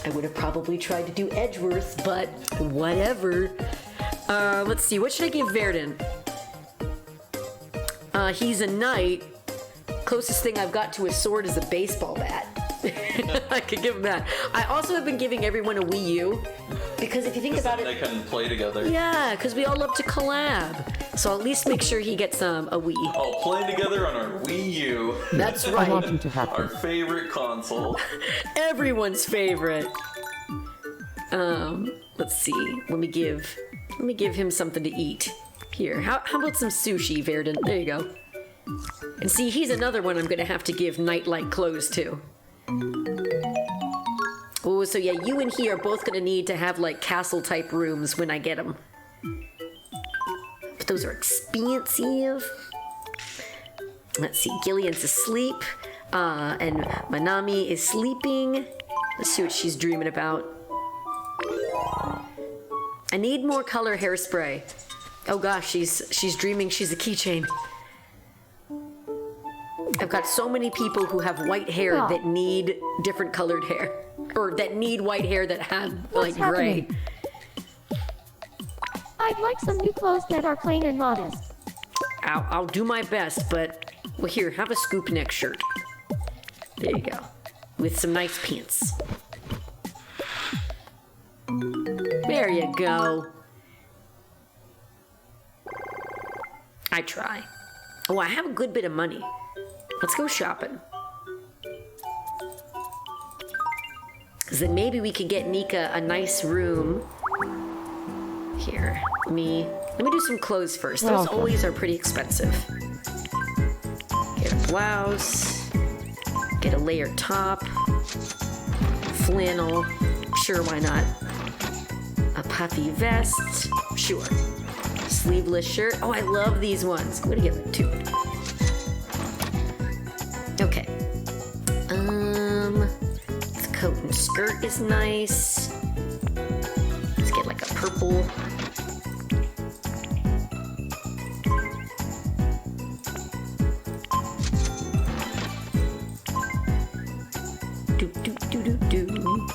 I would have probably tried to do Edgeworth, but whatever. Let's see, what should I give Verdon? He's a knight. Closest thing I've got to a sword is a baseball bat. I could give him that. I also have been giving everyone a Wii U. Because if you think about it... They can play together. Yeah, because we all love to collab. So I'll at least make sure he gets a Wii. Oh, playing together on our Wii U. That's I right. want you to have Our this. favorite console. Everyone's favorite. Let's see. Let me give him something to eat. Here, how about some sushi, Verdon? There you go. And see, he's another one I'm gonna have to give night-like clothes to. Oh, so yeah, you and he are both gonna need to have like castle-type rooms when I get them. But those are expensive. Let's see, Gillian's asleep, and Manami is sleeping. Let's see what she's dreaming about. I need more color hairspray. Oh gosh, she's dreaming she's a keychain. I've got so many people who have white hair that need different colored hair. Or that need white hair that have like gray. I'd like some new clothes that are plain and modest. I'll do my best, but well, here, have a scoop neck shirt. There you go. With some nice pants. There you go. I try. Oh, I have a good bit of money. Let's go shopping. Because then maybe we could get Nika a nice room. Here, let me do some clothes first. Those Welcome. always are pretty expensive. Get a blouse. Get a layered top. Flannel. Sure, why not? A puffy vest. Sure. Sleeveless shirt. Oh, I love these ones. I'm gonna get like 2. Okay. This coat and skirt is nice. Let's get like a purple. Do do do do do.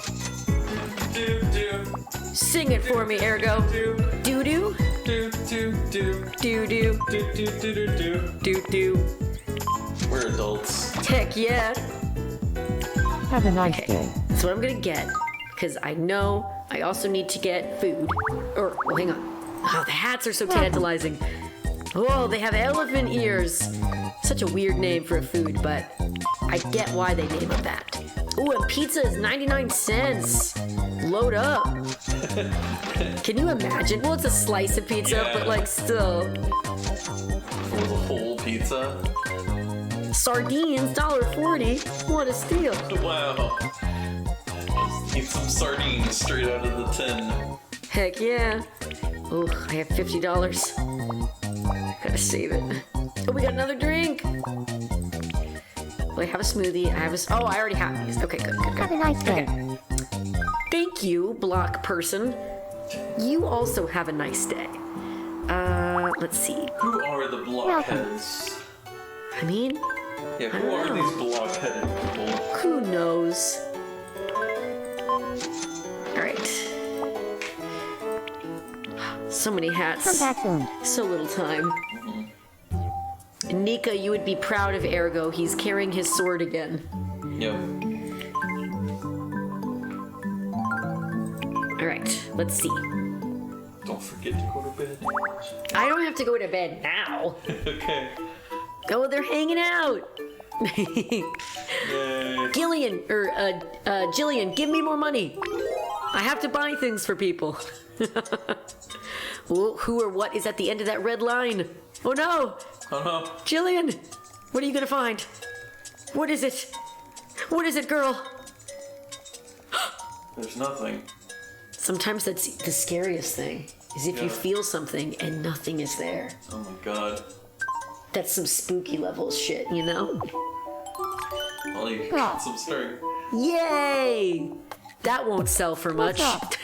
Sing it for me, Ergo. Do do. Do do. Do do. We're adults. Heck yeah. Have a nice day. That's what I'm gonna get. Because I know I also need to get food. Or, well, hang on. Oh, the hats are so tantalizing. Oh, they have elephant ears. Such a weird name for a food, but I get why they name it that. Oh, and pizza is 99 cents. Load up. Can you imagine? Well, it's a slice of pizza, Yeah. but like still. For the whole pizza. Sardines, $1.40. What a steal. Wow. Just eat some sardines straight out of the tin. Heck yeah. Oh, I have $50. Gotta save it. Oh, we got another drink. Well, I have a smoothie. I already have these. Okay, good. Have a nice day. Thank you, block person. You also have a nice day. Let's see. Who are the blockheads? I mean, Yeah, I who don't are know. these blockheaded people? who knows? All right. So many Come hats. back soon. So little time. Nika, you would be proud of Ergo. He's carrying his sword again. Yep. All right, let's see. Don't forget to go to bed. I don't have to go to bed now. Okay. Oh, they're hanging out. Yay. Jillian, give me more money. I have to buy things for people. Well, who or what is at the end of that red line? Oh no! Oh no. Jillian, what are you gonna find? What is it? What is it, girl? There's nothing. Sometimes that's the scariest thing, is if you Yeah. feel something and nothing is there. Oh my god. That's some spooky level shit, you know? Well, you got some string. Yay! That won't sell for much. What's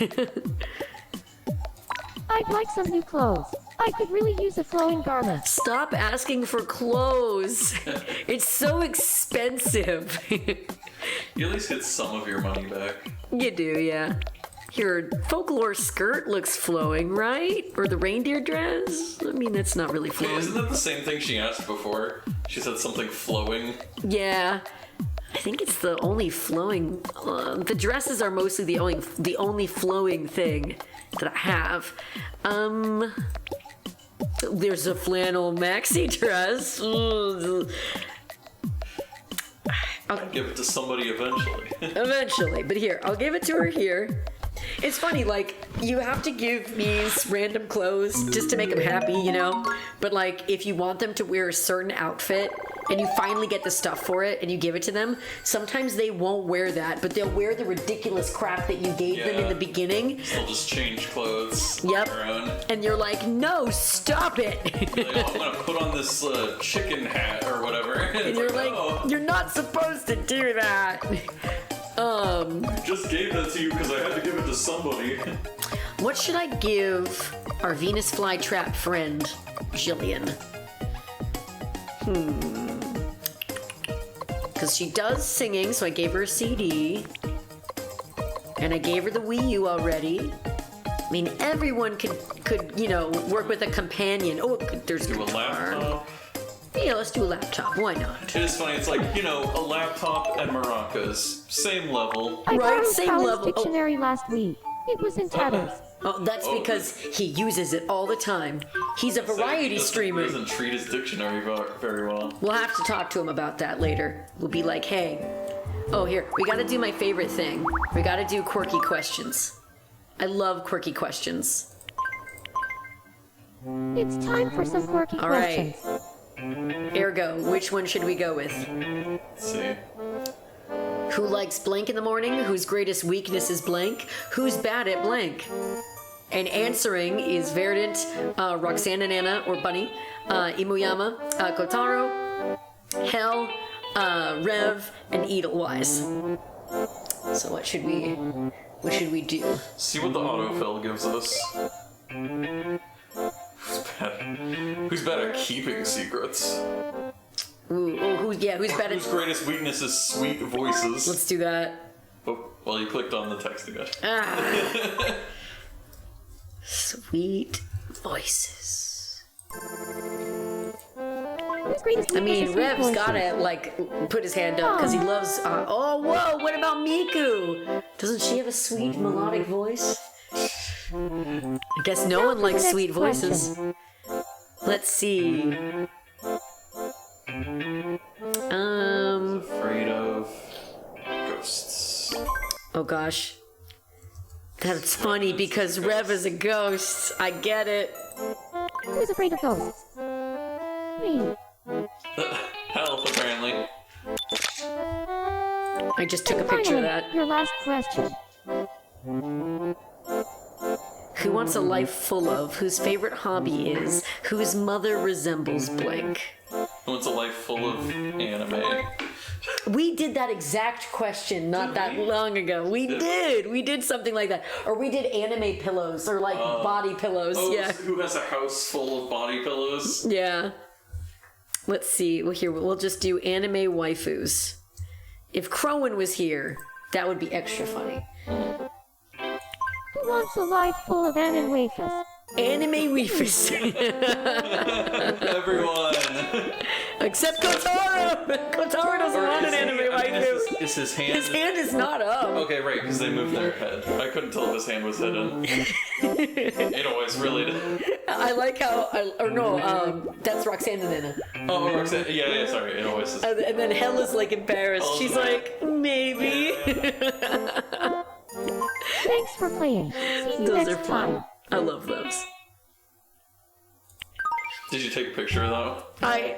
I'd like some new clothes. I could really use a flowing garment. Stop asking for clothes. It's so expensive. You at least get some of your money back. You do, yeah. Your folklore skirt looks flowing, right? Or the reindeer dress? I mean, that's not really Wait, flowing. isn't that the same thing she asked before? She said something flowing. Yeah. I think it's the only flowing. The dresses are mostly the only flowing thing that I have. There's a flannel maxi dress. I'll give it to somebody eventually. Eventually, but here, I'll give it to her here. It's funny, like, you have to give me random clothes just to make them happy, you know? But, like, if you want them to wear a certain outfit and you finally get the stuff for it and you give it to them, sometimes they won't wear that, but they'll wear the ridiculous crap that you gave them in the beginning. They'll just change clothes Yep. on their own. And you're like, no, stop it. Like, oh, I'm gonna put on this chicken hat or whatever. And you're like, oh, you're not supposed to do that. just gave that to you because I had to give it to somebody. What should I give our Venus flytrap friend, Jillian? Because she does singing, so I gave her a CD. And I gave her the Wii U already. I mean, everyone could you know, work with a companion. Oh, there's a Do a guitar. laptop. Yeah, let's do a laptop. Why not? It is funny. It's like, you know, a laptop and maracas, same level. I Right, borrowed same Colin's level. Oh. dictionary last week. It was in tatters. Oh, that's because he uses it all the time. He's a variety streamer. He doesn't treat his dictionary very well. We'll have to talk to him about that later. We'll be like, hey, oh, here, we gotta do my favorite thing. We gotta do quirky questions. I love quirky questions. It's time for some quirky All right. questions. Ergo, which one should we go with? Let's see. Who likes blank in the morning? Whose greatest weakness is blank? Who's bad at blank? And answering is Verdant, Roxanne and Anna, or Bunny, Imuyama, Kotaro, Hell, Rev, and Edelweiss. So what should we do? See what the autofill gives us. Who's bad at keeping secrets? Ooh, who's bad at... Whose greatest weakness is sweet voices? Let's do that. Oh, well, you clicked on the text again. Sweet voices. Whose greatest I weakness mean, is Rev's voices? gotta, like, put his hand up because he loves... oh, whoa, what about Miku? Doesn't she have a sweet melodic voice? I guess no one likes next sweet voices. Let's see. Afraid of ghosts. Oh gosh. That's funny because Rev is a ghost. I get it. Who's afraid of ghosts? Me. Health, apparently. I just took a picture of that. Your last question. Who wants a life full of? Whose favorite hobby is? Whose mother resembles blank? Who wants a life full of anime? We did that exact question not that long ago. We did something like that. Or we did anime pillows or like body pillows. Oh, Yeah. who has a house full of body pillows? Yeah. Let's see. Well, here, we'll just do anime waifus. If Crowan was here, that would be extra funny. Who wants a life full of anime wafers? Anime waifus. Everyone! Except Kotaro! Kotaro doesn't want an anime waifu. Is his hand... His hand is not up. Okay, right, because they moved their head. I couldn't tell if his hand was hidden. It always really did. I like how... that's Roxanne and Anna. Oh, Roxanne. Yeah, sorry. It always is. And then Hella's like embarrassed. Oh, She's sorry. like, maybe. Thanks for playing. See you Those next are fun. time. I love those. Did you take a picture of that? I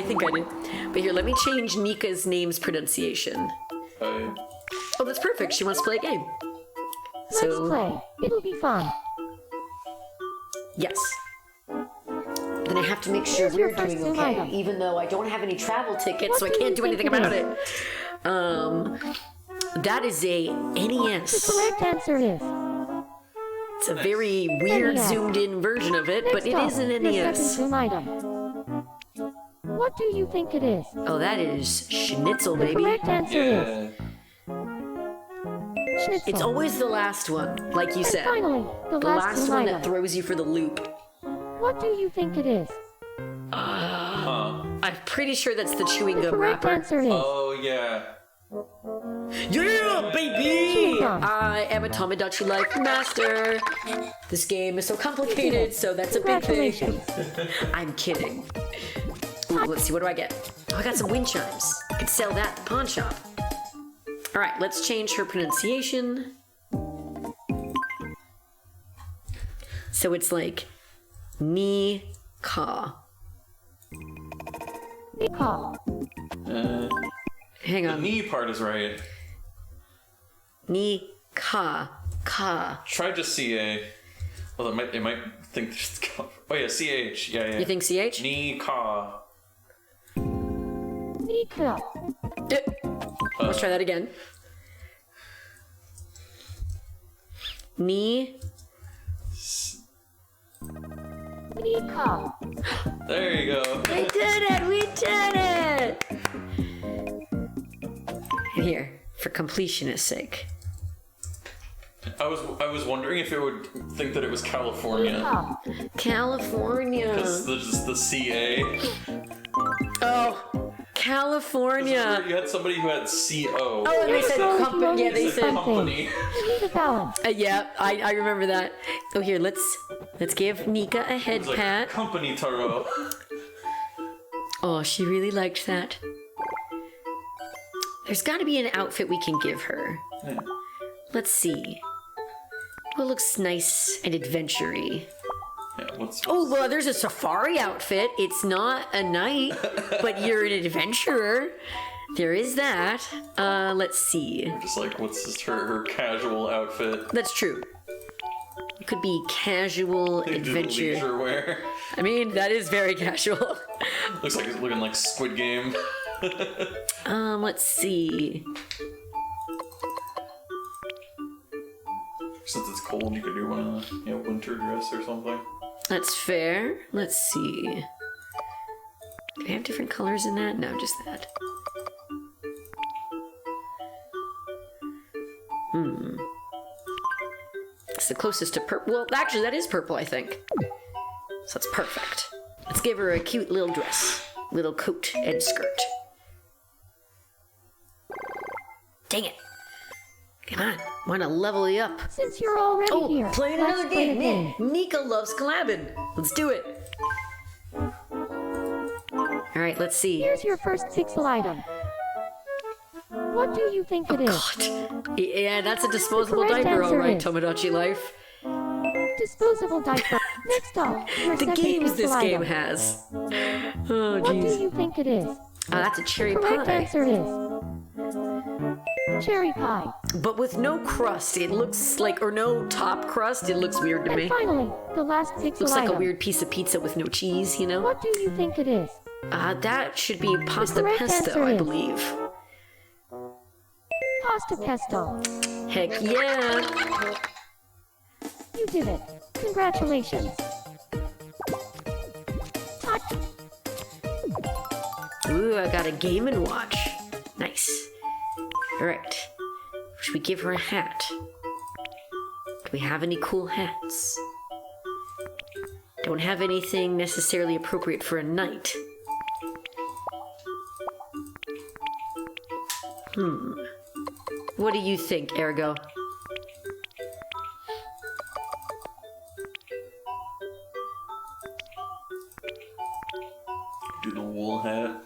think I did. But here, let me change Nika's name's pronunciation. Oh, that's perfect. She wants to play a game. Let's play. It'll be fun. Yes. Then I have to make sure Here's your we're doing first okay, item. even though I don't have any travel tickets, so I What do can't you do think anything it about is? it. That is a The NES. correct answer is It's a very weird NES. zoomed in version of it, but Next it up, is an your NES. second zoom item. What do you think it is? Oh, that is Schnitzel, The baby. correct answer is Yeah. Schnitzel. It's always the last one, like you And said. finally, the The last last zoom one item. that throws you for the loop. What do you think it is? I'm pretty sure that's the chewing The gum correct wrapper. answer is Oh yeah. Yeah, baby! chewing gum. I am a Tomodachi Life master. This game is so complicated, so that's a big thing. Congratulations. I'm kidding. Ooh, let's see, what do I get? Oh, I got some wind chimes. I could sell that at the pawn shop. All right, let's change her pronunciation. So it's like ni ka. Because Hang The on. knee part is right. Ni ka ka. Try just CA. Well, it might think there's. Oh yeah, CH. Yeah. You think CH? Knee ka. Nika. Let's try that again. Ni. Nika. There you go. We did it! We did it! And here, for completionist sake. I was wondering if it would think that it was California. Nika. California. The CA. Oh, California. You had somebody who had CO. Oh, and they said So company. Yeah, they you said. company. You need a balance. Yeah, I remember that. Oh, here, let's give Nika a head It's like pat. company Taro. Oh, she really liked that. There's got to be an outfit we can give her. Yeah. Let's see. What looks nice and adventure-y? Yeah, what's Oh, well, there's a safari outfit. It's not a knight, but you're an adventurer. There is that. Let's see. just like what's just her casual outfit? That's true. It could be casual They do adventure. leisure wear. I mean, that is very casual. Looks like it's looking like Squid Game. Let's see. Since it's cold, you could do one winter dress or something. That's fair. Let's see. Do they have different colors in that? No, just that. It's the closest to purple. Well, actually, that is purple, I think. So that's perfect. Let's give her a cute little dress. Little coat and skirt. Dang it. Come on. Want to level you up. Since you're already Oh, here, playing let's another play a game. Man, Nika loves collabing. Let's do it. All right, let's see. Here's your first pixel item. What do you think it is? God. Yeah, that's a disposable correct diaper, all answer right, is- Tomodachi Life. Disposable diaper. Next up, your The second games pixel this game item. has. Oh, What do jeez. you think it is? That's a cherry Correct pie. answer is cherry pie. But with no crust, it looks like, or no top crust, it looks weird to And me. finally, the last pixel Looks like item. a weird piece of pizza with no cheese, you know? What do you think it is? That should be pasta correct pesto, answer I is- believe. Pasta pesto. Heck yeah. You did it. Congratulations. Touch. Ooh, I got a Game & Watch. Nice. Alright. Should we give her a hat? Do we have any cool hats? Don't have anything necessarily appropriate for a knight. What do you think, Ergo? Do the wool hat.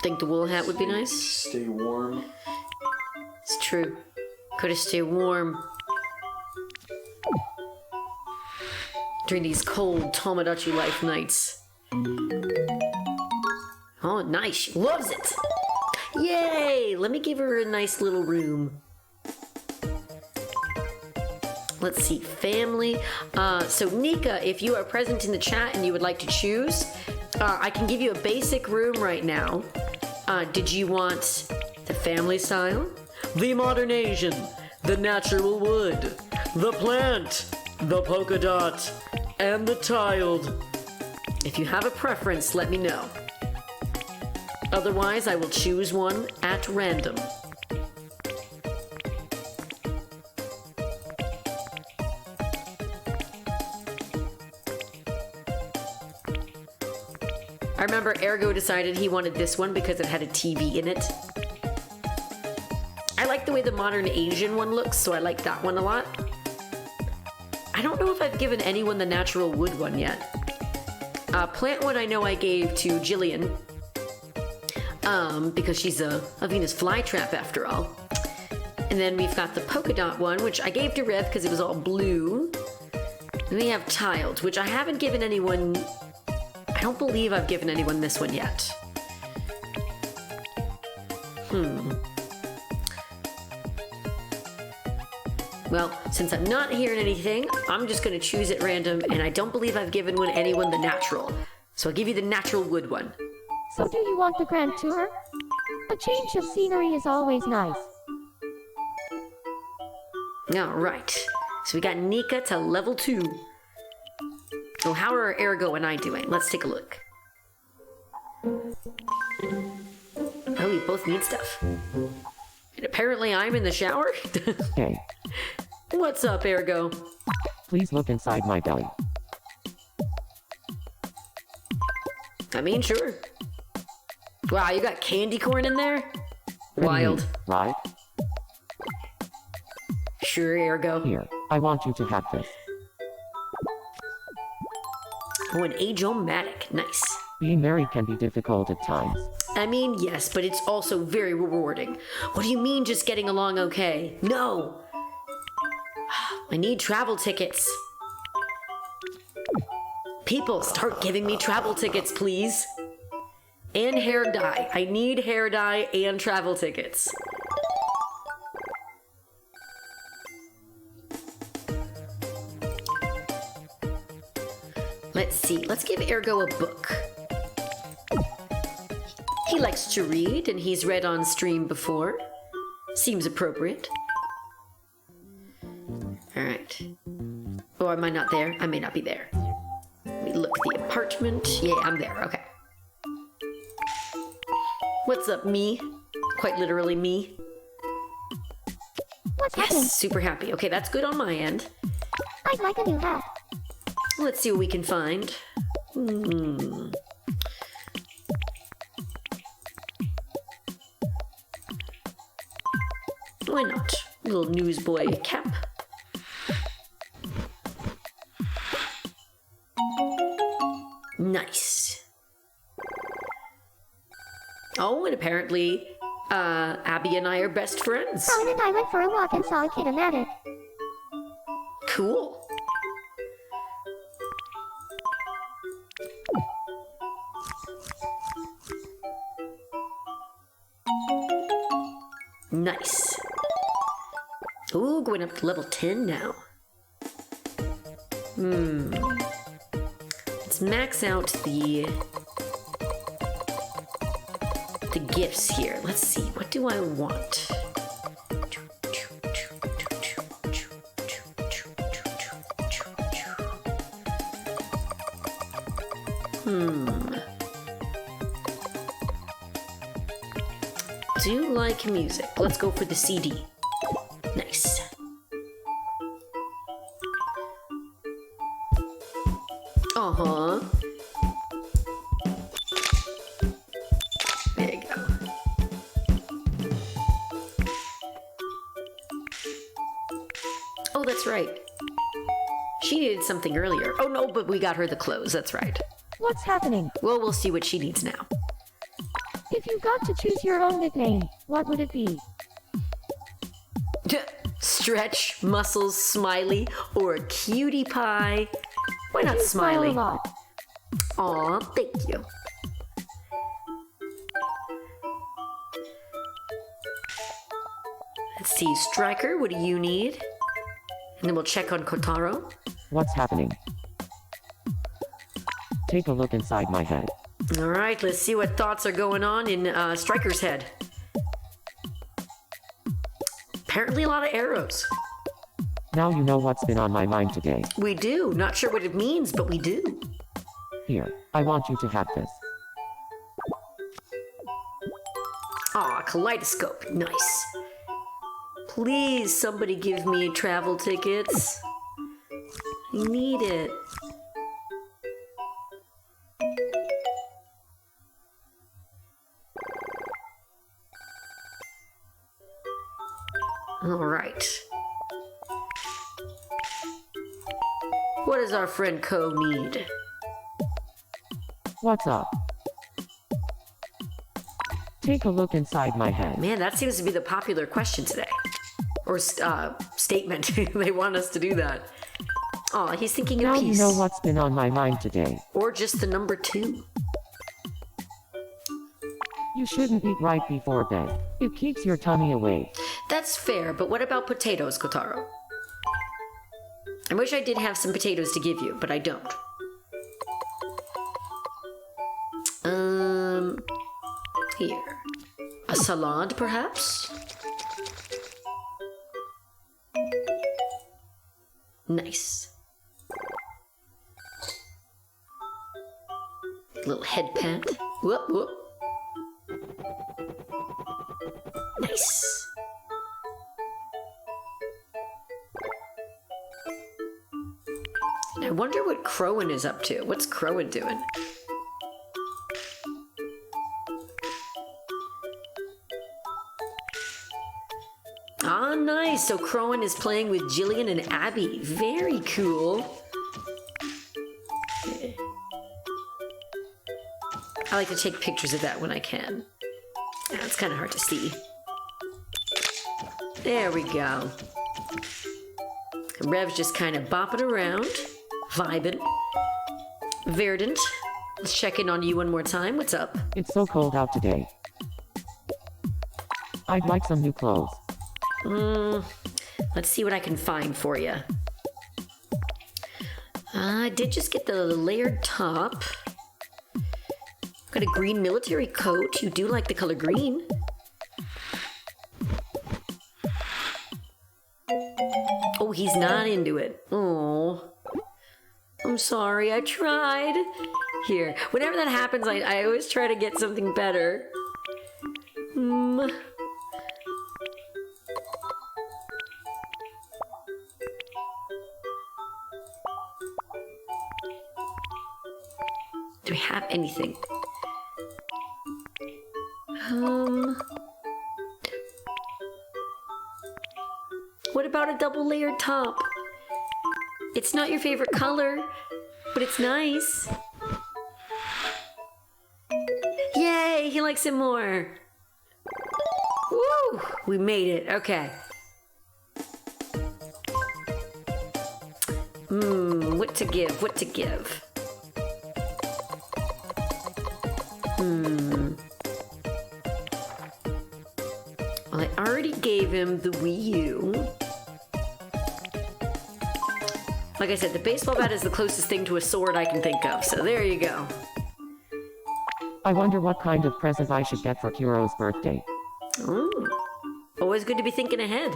Think the wool hat would be nice? Stay warm. It's true. Could have stayed warm during these cold Tomodachi Life nights. Oh, nice. She loves it. Yay! Let me give her a nice little room. Let's see, family. So Nika, if you are present in the chat and you would like to choose, I can give you a basic room right now. Did you want the family style, the modern Asian, the natural wood, the plant, the polka dot, and the tiled. If you have a preference, let me know. Otherwise, I will choose one at random. I remember Ergo decided he wanted this one because it had a TV in it. I like the way the modern Asian one looks, so I like that one a lot. I don't know if I've given anyone the natural wood one yet. Plant one I know I gave to Jillian, because she's a Venus flytrap after all. And then we've got the polka dot one, which I gave to Rev because it was all blue. And we have tiled, which I haven't given anyone. I don't believe I've given anyone this one yet. Well, since I'm not hearing anything, I'm just going to choose at random, and I don't believe I've given anyone the natural. So I'll give you the natural wood one. So do you want the grand tour? A change of scenery is always nice. Alright, so we got Nika to level 2. So how are Ergo and I doing? Let's take a look. Oh, we both need stuff. And apparently I'm in the shower? Hey, What's up, Ergo? please look inside my belly. I mean, sure. Wow, you got candy corn in there? Pretty Wild. neat, right? Sure, Ergo. Here, I want you to have this. Oh, an age-o-matic. Nice. Being married can be difficult at times. I mean, yes, but it's also very rewarding. What do you mean just getting along okay? No! I need travel tickets. People, start giving me travel tickets, please. And hair dye. I need hair dye and travel tickets. Let's see. Let's give Ergo a book. He likes to read, and he's read on stream before. Seems appropriate. Alright. Oh, am I not there? I may not be there. Let me look at the apartment. Yeah, I'm there. Okay. What's up, me? Quite literally me. What's happening? Yes, super happy. Okay, that's good on my end. I'd like a new hat. Let's see what we can find. Why not? Little newsboy cap. Nice. Oh, and apparently, Abby and I are best friends. Colin and I went for a walk and saw a kid in attic. Cool. Nice. Ooh, going up to level 10 now. Let's max out the gifts here. Let's see, what do I want? Do like music. Let's go for the CD. Nice. Uh-huh. There you go. Oh, that's right. She needed something earlier. Oh no, but we got her the clothes. That's right. What's happening? Well, we'll see what she needs now. If you got to choose your own nickname, what would it be? Stretch, Muscles, Smiley, or Cutie Pie. Why not You smile Smiley? a lot. Aw, thank you. Let's see, Striker, what do you need? And then we'll check on Kotaro. What's happening? Take a look inside my head. Alright, let's see what thoughts are going on in Striker's head. Apparently a lot of arrows. Now you know what's been on my mind today. We do. Not sure what it means, but we do. Here, I want you to have this. Aw, kaleidoscope. Nice. Please, somebody give me travel tickets. I need it. All right. What does our friend Ko need? What's up? Take a look inside my head. Man, that seems to be the popular question today. Or statement. They want us to do that. Aw, he's thinking Now of peace. you know what's been on my mind today. Or just the number 2. You shouldn't eat right before bed. It keeps your tummy awake. That's fair, but what about potatoes, Kotaro? I wish I did have some potatoes to give you, but I don't. Here. A salad, perhaps? Nice. Little head pant. Whoop, whoop. Nice. I wonder what Crowan is up to. What's Crowan doing? Ah, nice. So Crowan is playing with Jillian and Abby. Very cool. I like to take pictures of that when I can. Yeah, it's kind of hard to see. There we go. Rev's just kind of bopping around, vibing. Verdant, let's check in on you one more time. What's up? It's so cold out today. I'd like some new clothes. Let's see what I can find for you. I did just get the layered top. Got a green military coat. You do like the color green. Oh, he's not into it. Oh, I'm sorry. I tried. Here, whenever that happens, I always try to get something better. Do we have anything? What about a double layered top? It's not your favorite color, but it's nice. Yay, he likes it more. Woo, we made it, okay. What to give, what to give? Well, I already gave him the Wii U. Like I said, the baseball bat is the closest thing to a sword I can think of, so there you go. I wonder what kind of present I should get for Kuro's birthday. Ooh. Always good to be thinking ahead.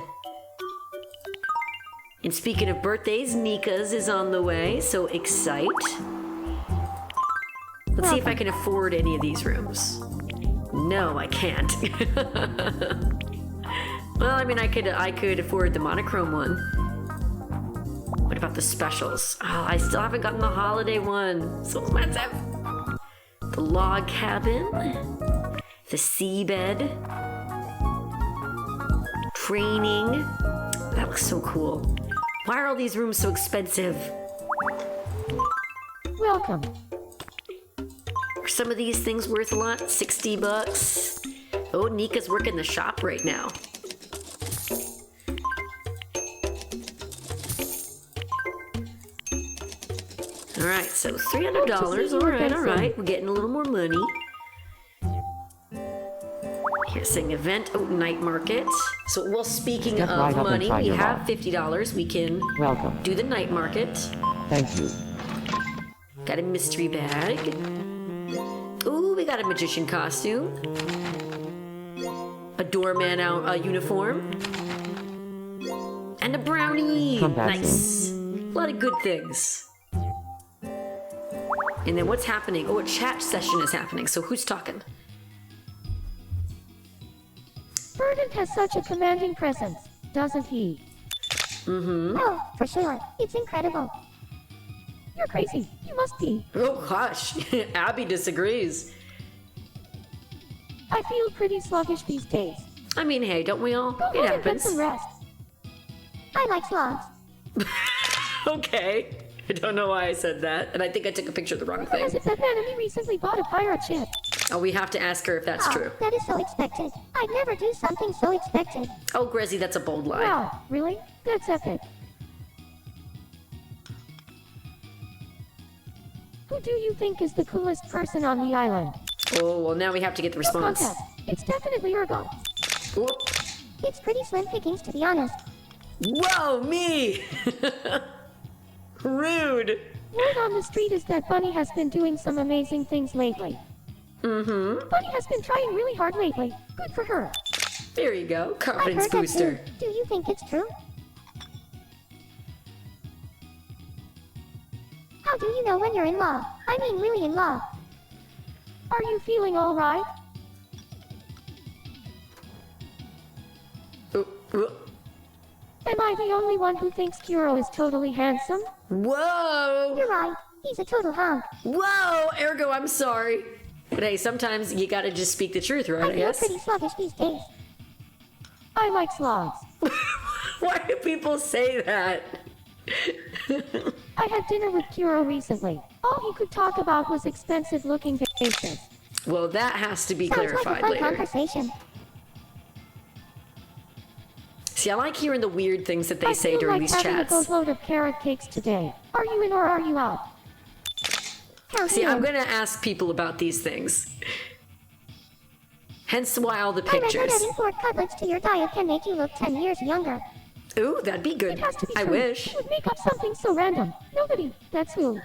And speaking of birthdays, Nika's is on the way, so excite. Let's see if I can afford any of these rooms. No, I can't. Well, I mean, I could afford the monochrome one. What about the specials? Oh, I still haven't gotten the holiday one. So expensive. The log cabin. The seabed. Training. That looks so cool. Why are all these rooms so expensive? Welcome. Are some of these things worth a lot? 60 bucks. Oh, Nika's working the shop right now. All right, so $300. All right. We're getting a little more money. Here's saying event. Oh, night market. So, well, speaking Step of right up money, inside we your have mouth. $50. We can Welcome. do the night market. Thank you. Got a mystery bag. Ooh, we got a magician costume. A doorman uniform. And And a brownie! Come back Nice. A lot of good things. And then what's happening? Oh, a chat session is happening. So who's talking? Verdant has such a commanding presence, doesn't he? Mm-hmm. Oh, for sure. It's incredible. You're crazy. You must be. Oh gosh, Abby disagrees. I feel pretty sluggish these days. I mean, hey, don't we all? Go It home and get happens. some rest. I like sloths. Okay. I don't know why I said that, and I think I took a picture of the wrong thing. Has it that Manami recently bought a pirate ship? Oh, we have to ask her if that's true. That is so expected. I'd never do something so expected. Oh, Grezzy, that's a bold lie. Wow, really? That's epic. Who do you think is the coolest person on the island? Oh, well, now we have to get the response. Contest. It's definitely Urgo. Whoop. It's pretty slim pickings, to be honest. Whoa, me! Rude. Word on the street is that Bunny has been doing some amazing things lately. Mm-hmm. Bunny has been trying really hard lately. Good for her. There you go. I've Confidence heard that booster. too. Do you think it's true? How do you know when you're in love? I mean really in love. Are you feeling alright? Ooh, ooh. Am I the only one who thinks Kuro is totally handsome? Whoa! You're right. He's a total hunk. Whoa! Ergo, I'm sorry. But hey, sometimes you gotta just speak the truth, right, I I feel guess? pretty sluggish these days. I like sloths. Why do people say that? I had dinner with Kuro recently. All he could talk about was expensive-looking vacations. Well, that has to be Sounds like a clarified fun later. conversation. See, I like hearing the weird things that they say during these I feel like chats. having a boatload of carrot cakes today. Are you in or are you out? Count See, me I'm in. gonna ask people about these things. Hence why all the I read that pictures. adding pork cutlets to your diet can make you look 10 years younger. Ooh, that'd be It good. has to be I true. wish. Who would make up something so random? Nobody. That's who.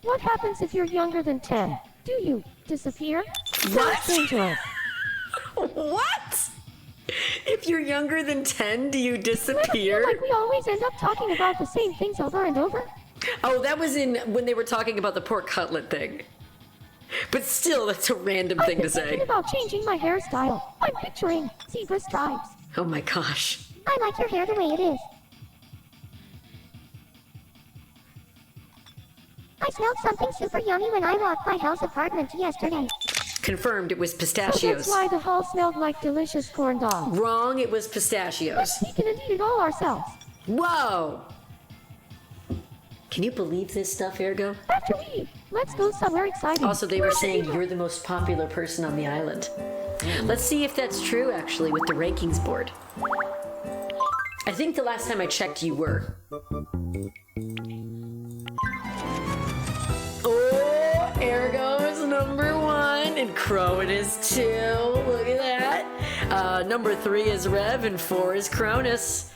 What happens if you're younger than 10? Do you disappear? What? Sounds dangerous. What? If you're younger than 10, do you Ever feel disappear? like we always end up talking about the same things over and over? Oh, that was in when they were talking about the pork cutlet thing. But still, that's a random I've thing been to say. thinking about changing my hairstyle. I'm picturing zebra stripes. Oh my gosh. I like your hair the way it is. I smelled something super yummy when I walked my house apartment yesterday. Confirmed it was So pistachios. that's why the hall smelled like delicious corn dogs. Wrong, it was pistachios. We can eat it all ourselves. Whoa! Can you believe this stuff, Ergo? After we eat, let's go somewhere exciting. Also, they were saying you're the most popular person on the island. Let's see if that's true, actually, with the rankings board. I think the last time I checked, you were. Oh, Ergo is number 1, and Crowan is 2. Look at that. Number 3 is Rev, and 4 is Cronus.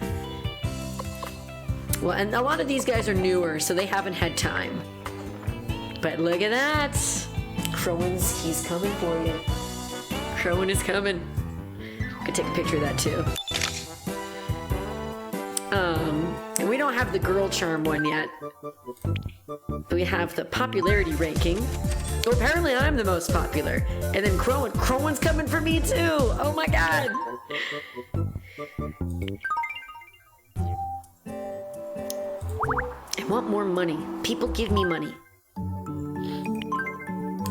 Well, and a lot of these guys are newer, so they haven't had time. But look at that. Crowan's, he's coming for you. Crowan is coming. Could take a picture of that too. And we don't have the girl charm one yet. We have the popularity ranking. Oh, apparently I'm the most popular. And then Crowan's coming for me too. Oh my god. I want more money. People give me money.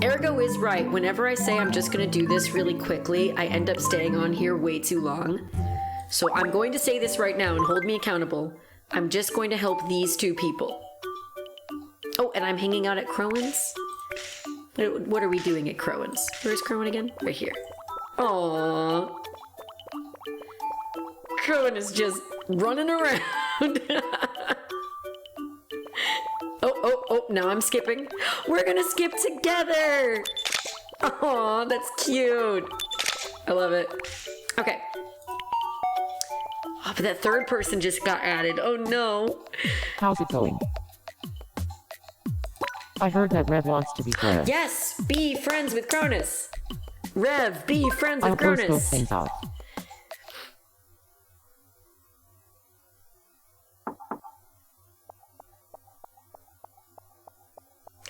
Ergo is right. Whenever I say I'm just gonna do this really quickly, I end up staying on here way too long. So I'm going to say this right now and hold me accountable. I'm just going to help these 2 people. Oh, and I'm hanging out at Crowan's? What are we doing at Crowan's? Where's Crowan again? Right here. Aww. Crowan is just running around. Oh, now I'm skipping. We're gonna skip together. Aw, that's cute. I love it. Okay. Oh, but that third person just got added. Oh no. How's it going? I heard that Rev wants to be friends. Yes, be friends with Cronus. Rev, be friends I'll with post those Cronus. things out.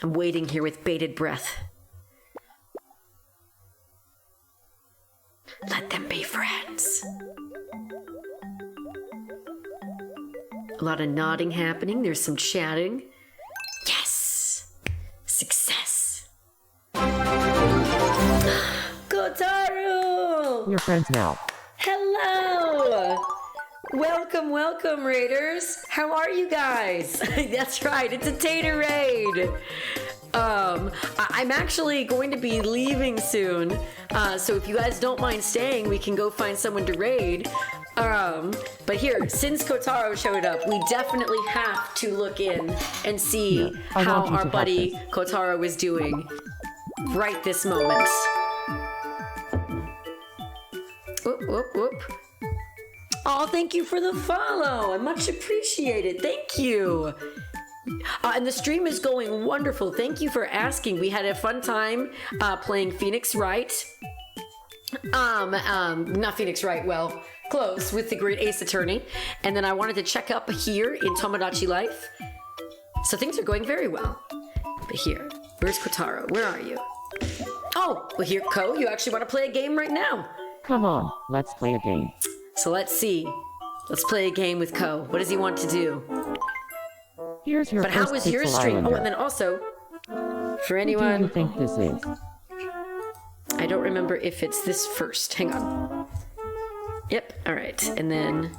I'm waiting here with bated breath. Let them be friends. A lot of nodding happening. There's some chatting. Yes! Success. Kotaro! We're friends now. Hello! Welcome, welcome, Raiders. How are you guys? That's right, it's a Tater Raid. I'm actually going to be leaving soon, so if you guys don't mind staying, we can go find someone to raid. But here, since Kotaro showed up, we definitely have to look in and see how our buddy Kotaro is doing right this moment. Whoop, whoop, whoop. Oh, thank you for the follow. I much appreciate it. Thank you. And the stream is going wonderful. Thank you for asking. We had a fun time playing Phoenix Wright. Not Phoenix Wright, well, close, with the Great Ace Attorney. And then I wanted to check up here in Tomodachi Life. So things are going very well. But here, where's Kotaro? Where are you? Oh, well here, Ko, you actually want to play a game right now. Come on, let's play a game. So let's see. Let's play a game with Ko. What does he want to do? Here's your But first how was your Pixel stream? Islander. Oh, and then also, for Who do you anyone, think this is? I don't remember if it's this first. Hang on. Yep, alright. And then...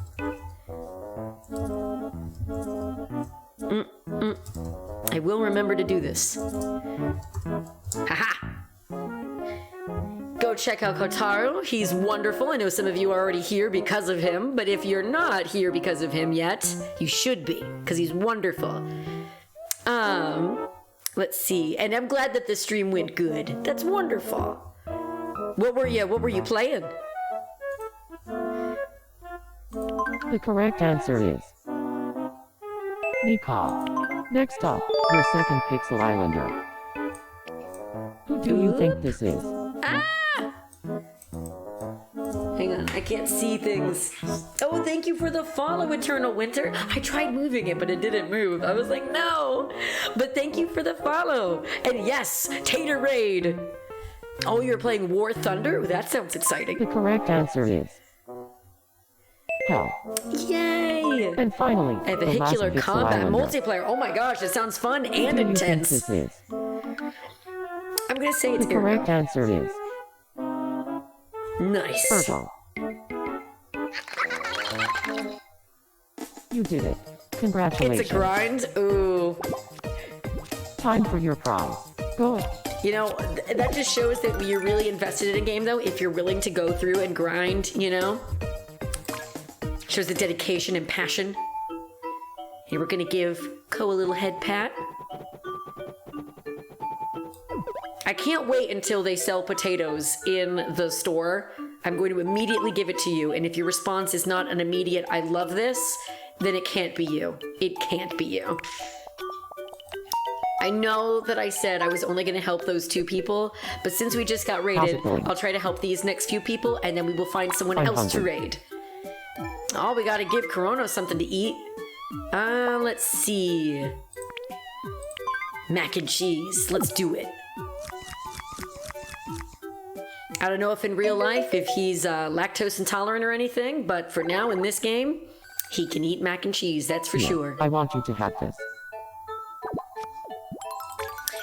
I will remember to do this. Haha! Go check out Kotaro. He's wonderful. I know some of you are already here because of him, but if you're not here because of him yet, you should be, because he's wonderful. Let's see. And I'm glad that the stream went good. That's wonderful. What were you playing? The correct answer is Nika. Next up, your second Pixel Islander. Who do you think this is? Hang on, I can't see things. Oh, thank you for the follow, Eternal Winter. I tried moving it, but it didn't move. I was like, no. But thank you for the follow. And yes, Tater Raid. Oh, you're playing War Thunder? Ooh, that sounds exciting. The correct answer is Hell. Yay! And finally, And the last vehicular Pixel combat Islander. multiplayer. Oh my gosh, it sounds fun and Who do you think intense. this is? I'm gonna say it's The correct Arrow. answer is Nice. Virgo. You did it. Congratulations. It's a grind. Ooh. Time for your prize. Go. You know, that just shows that you're really invested in a game, though, if you're willing to go through and grind, you know? Shows the dedication and passion. Here, we're gonna give Ko a little head pat. I can't wait until they sell potatoes in the store. I'm going to immediately give it to you, and if your response is not an immediate, I love this, then it can't be you. It can't be you. I know that I said I was only going to help those 2 people, but since we just got raided, I'll try to help these next few people, and then we will find someone I'm else to hungry. raid. Oh, we gotta give Korono something to eat. Let's see. Mac and cheese. Let's do it. I don't know if in real life, if he's lactose intolerant or anything, but for now in this game, he can eat mac and cheese, that's for Here, sure. I want you to have this.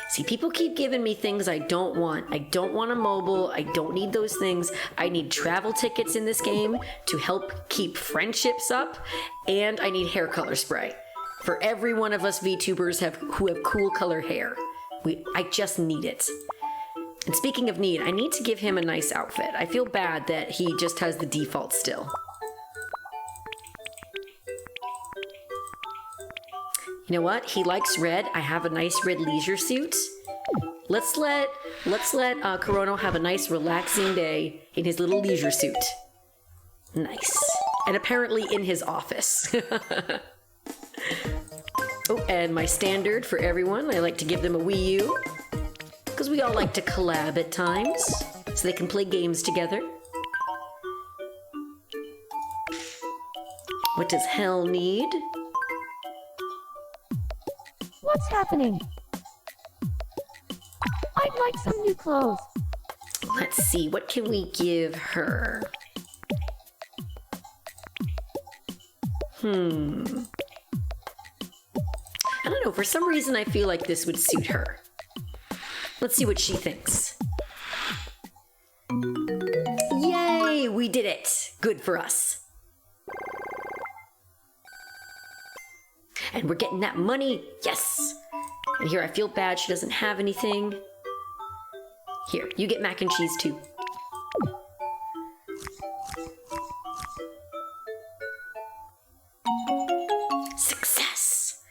See, people keep giving me things I don't want. I don't want a mobile. I don't need those things. I need travel tickets in this game to help keep friendships up, and I need hair color spray. For every one of us VTubers who have cool color hair. I just need it. And speaking of need, I need to give him a nice outfit. I feel bad that he just has the default still. You know what? He likes red. I have a nice red leisure suit. Let's let Korono have a nice relaxing day in his little leisure suit. Nice. And apparently in his office. Oh, and my standard for everyone, I like to give them a Wii U. Because we all like to collab at times, so they can play games together. What does Hell need? What's happening? I'd like some new clothes. Let's see, what can we give her? I don't know, for some reason I feel like this would suit her. Let's see what she thinks. Yay, we did it. Good for us. And we're getting that money, yes. And here, I feel bad she doesn't have anything. Here, you get mac and cheese too. Success!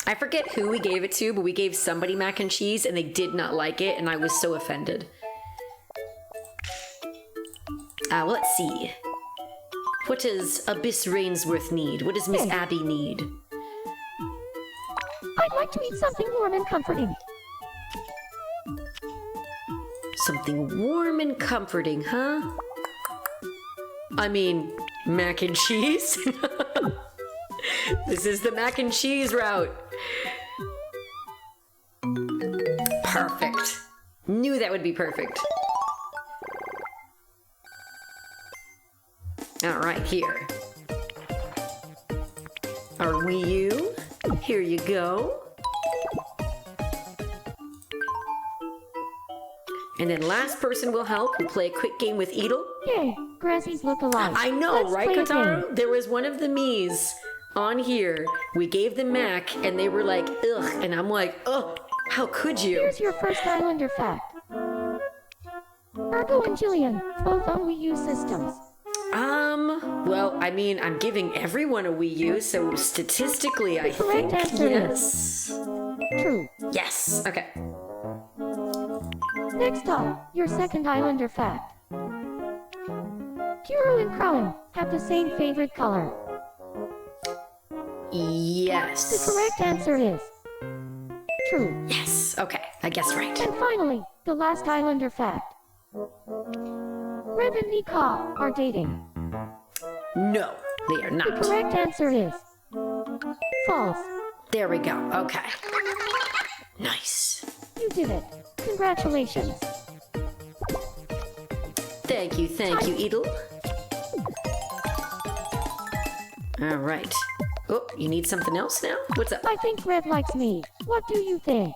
I forget who we gave it to, but we gave somebody mac and cheese and they did not like it, and I was so offended. Well, let's see. What does Abyss Rainsworth need? What does Miss Abby need? I'd like to eat something warm and comforting. Something warm and comforting, huh? I mean, mac and cheese? This is the mac and cheese route. Perfect. Knew that would be perfect. All right, here. Our Wii U. Here you go. And then last person will help. We'll play a quick game with Edel. Yay, Grassie's look alike. I know, Let's right, play a Kotaro? game. There was one of the Miis on here. We gave them Mac, and they were like, ugh. And I'm like, ugh, how could you? Here's your first Islander fact. Ergo and Jillian, both on Wii U systems. Well, I mean, I'm giving everyone a Wii U, so statistically, I correct think answer yes. True. Yes, okay. Next up, your second Islander fact. Kuro and Crowan have the same favorite color. Yes. The correct answer is true. Yes, okay, I guess right. And finally, the last Islander fact. Rev and Nika are dating. No, they are The not. correct answer is false. There we go, okay. Nice. You did it. Congratulations. Thank you, Edel. All right. Oh, you need something else now? What's up? I think Rev likes me. What do you think?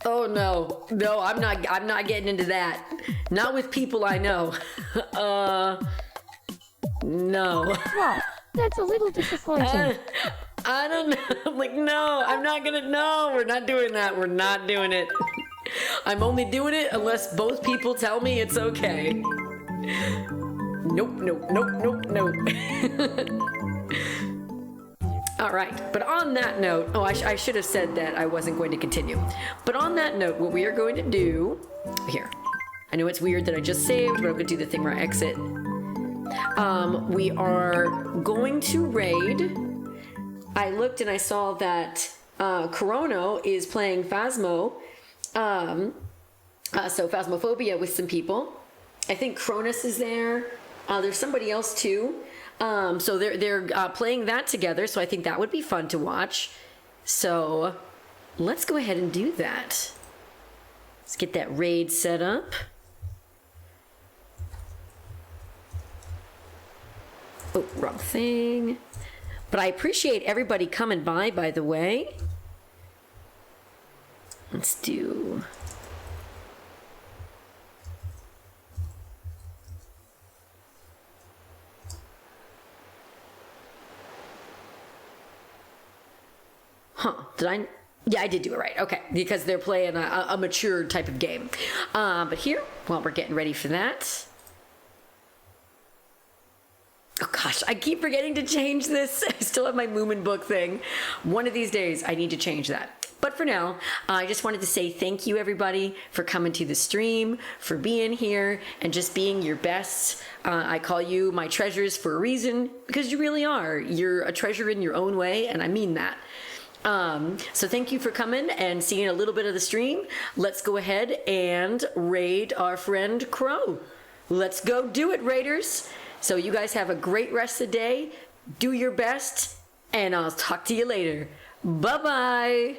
Oh no, no, I'm not getting into that. Not with people I know. No. What? That's a little disappointing. I don't know. I'm like, no, I'm not gonna. No, we're not doing that. We're not doing it. I'm only doing it unless both people tell me it's okay. Nope, nope, nope, nope, nope. All right, but on that note, I should have said that I wasn't going to continue. But on that note, what we are going to do, here, I know it's weird that I just saved, but I'm going to do the thing where I exit. We are going to raid. I looked and I saw that Corono is playing Phasmo, so Phasmophobia with some people. I think Cronus is there. There's somebody else too. So they're playing that together, so I think that would be fun to watch. So let's go ahead and do that. Let's get that raid set up. Oh, wrong thing. But I appreciate everybody coming by the way. Let's do... Huh, did I? Yeah, I did do it right. Okay, because they're playing a mature type of game. But here, while we're getting ready for that. Oh gosh, I keep forgetting to change this. I still have my Moomin book thing. One of these days, I need to change that. But for now, I just wanted to say thank you, everybody, for coming to the stream, for being here, and just being your best. I call you my treasures for a reason, because you really are. You're a treasure in your own way, and I mean that. So thank you for coming and seeing a little bit of the stream. Let's go ahead and raid our friend Crow. Let's go do it, raiders. So you guys have a great rest of the day. Do your best, and I'll talk to you later. Bye-bye.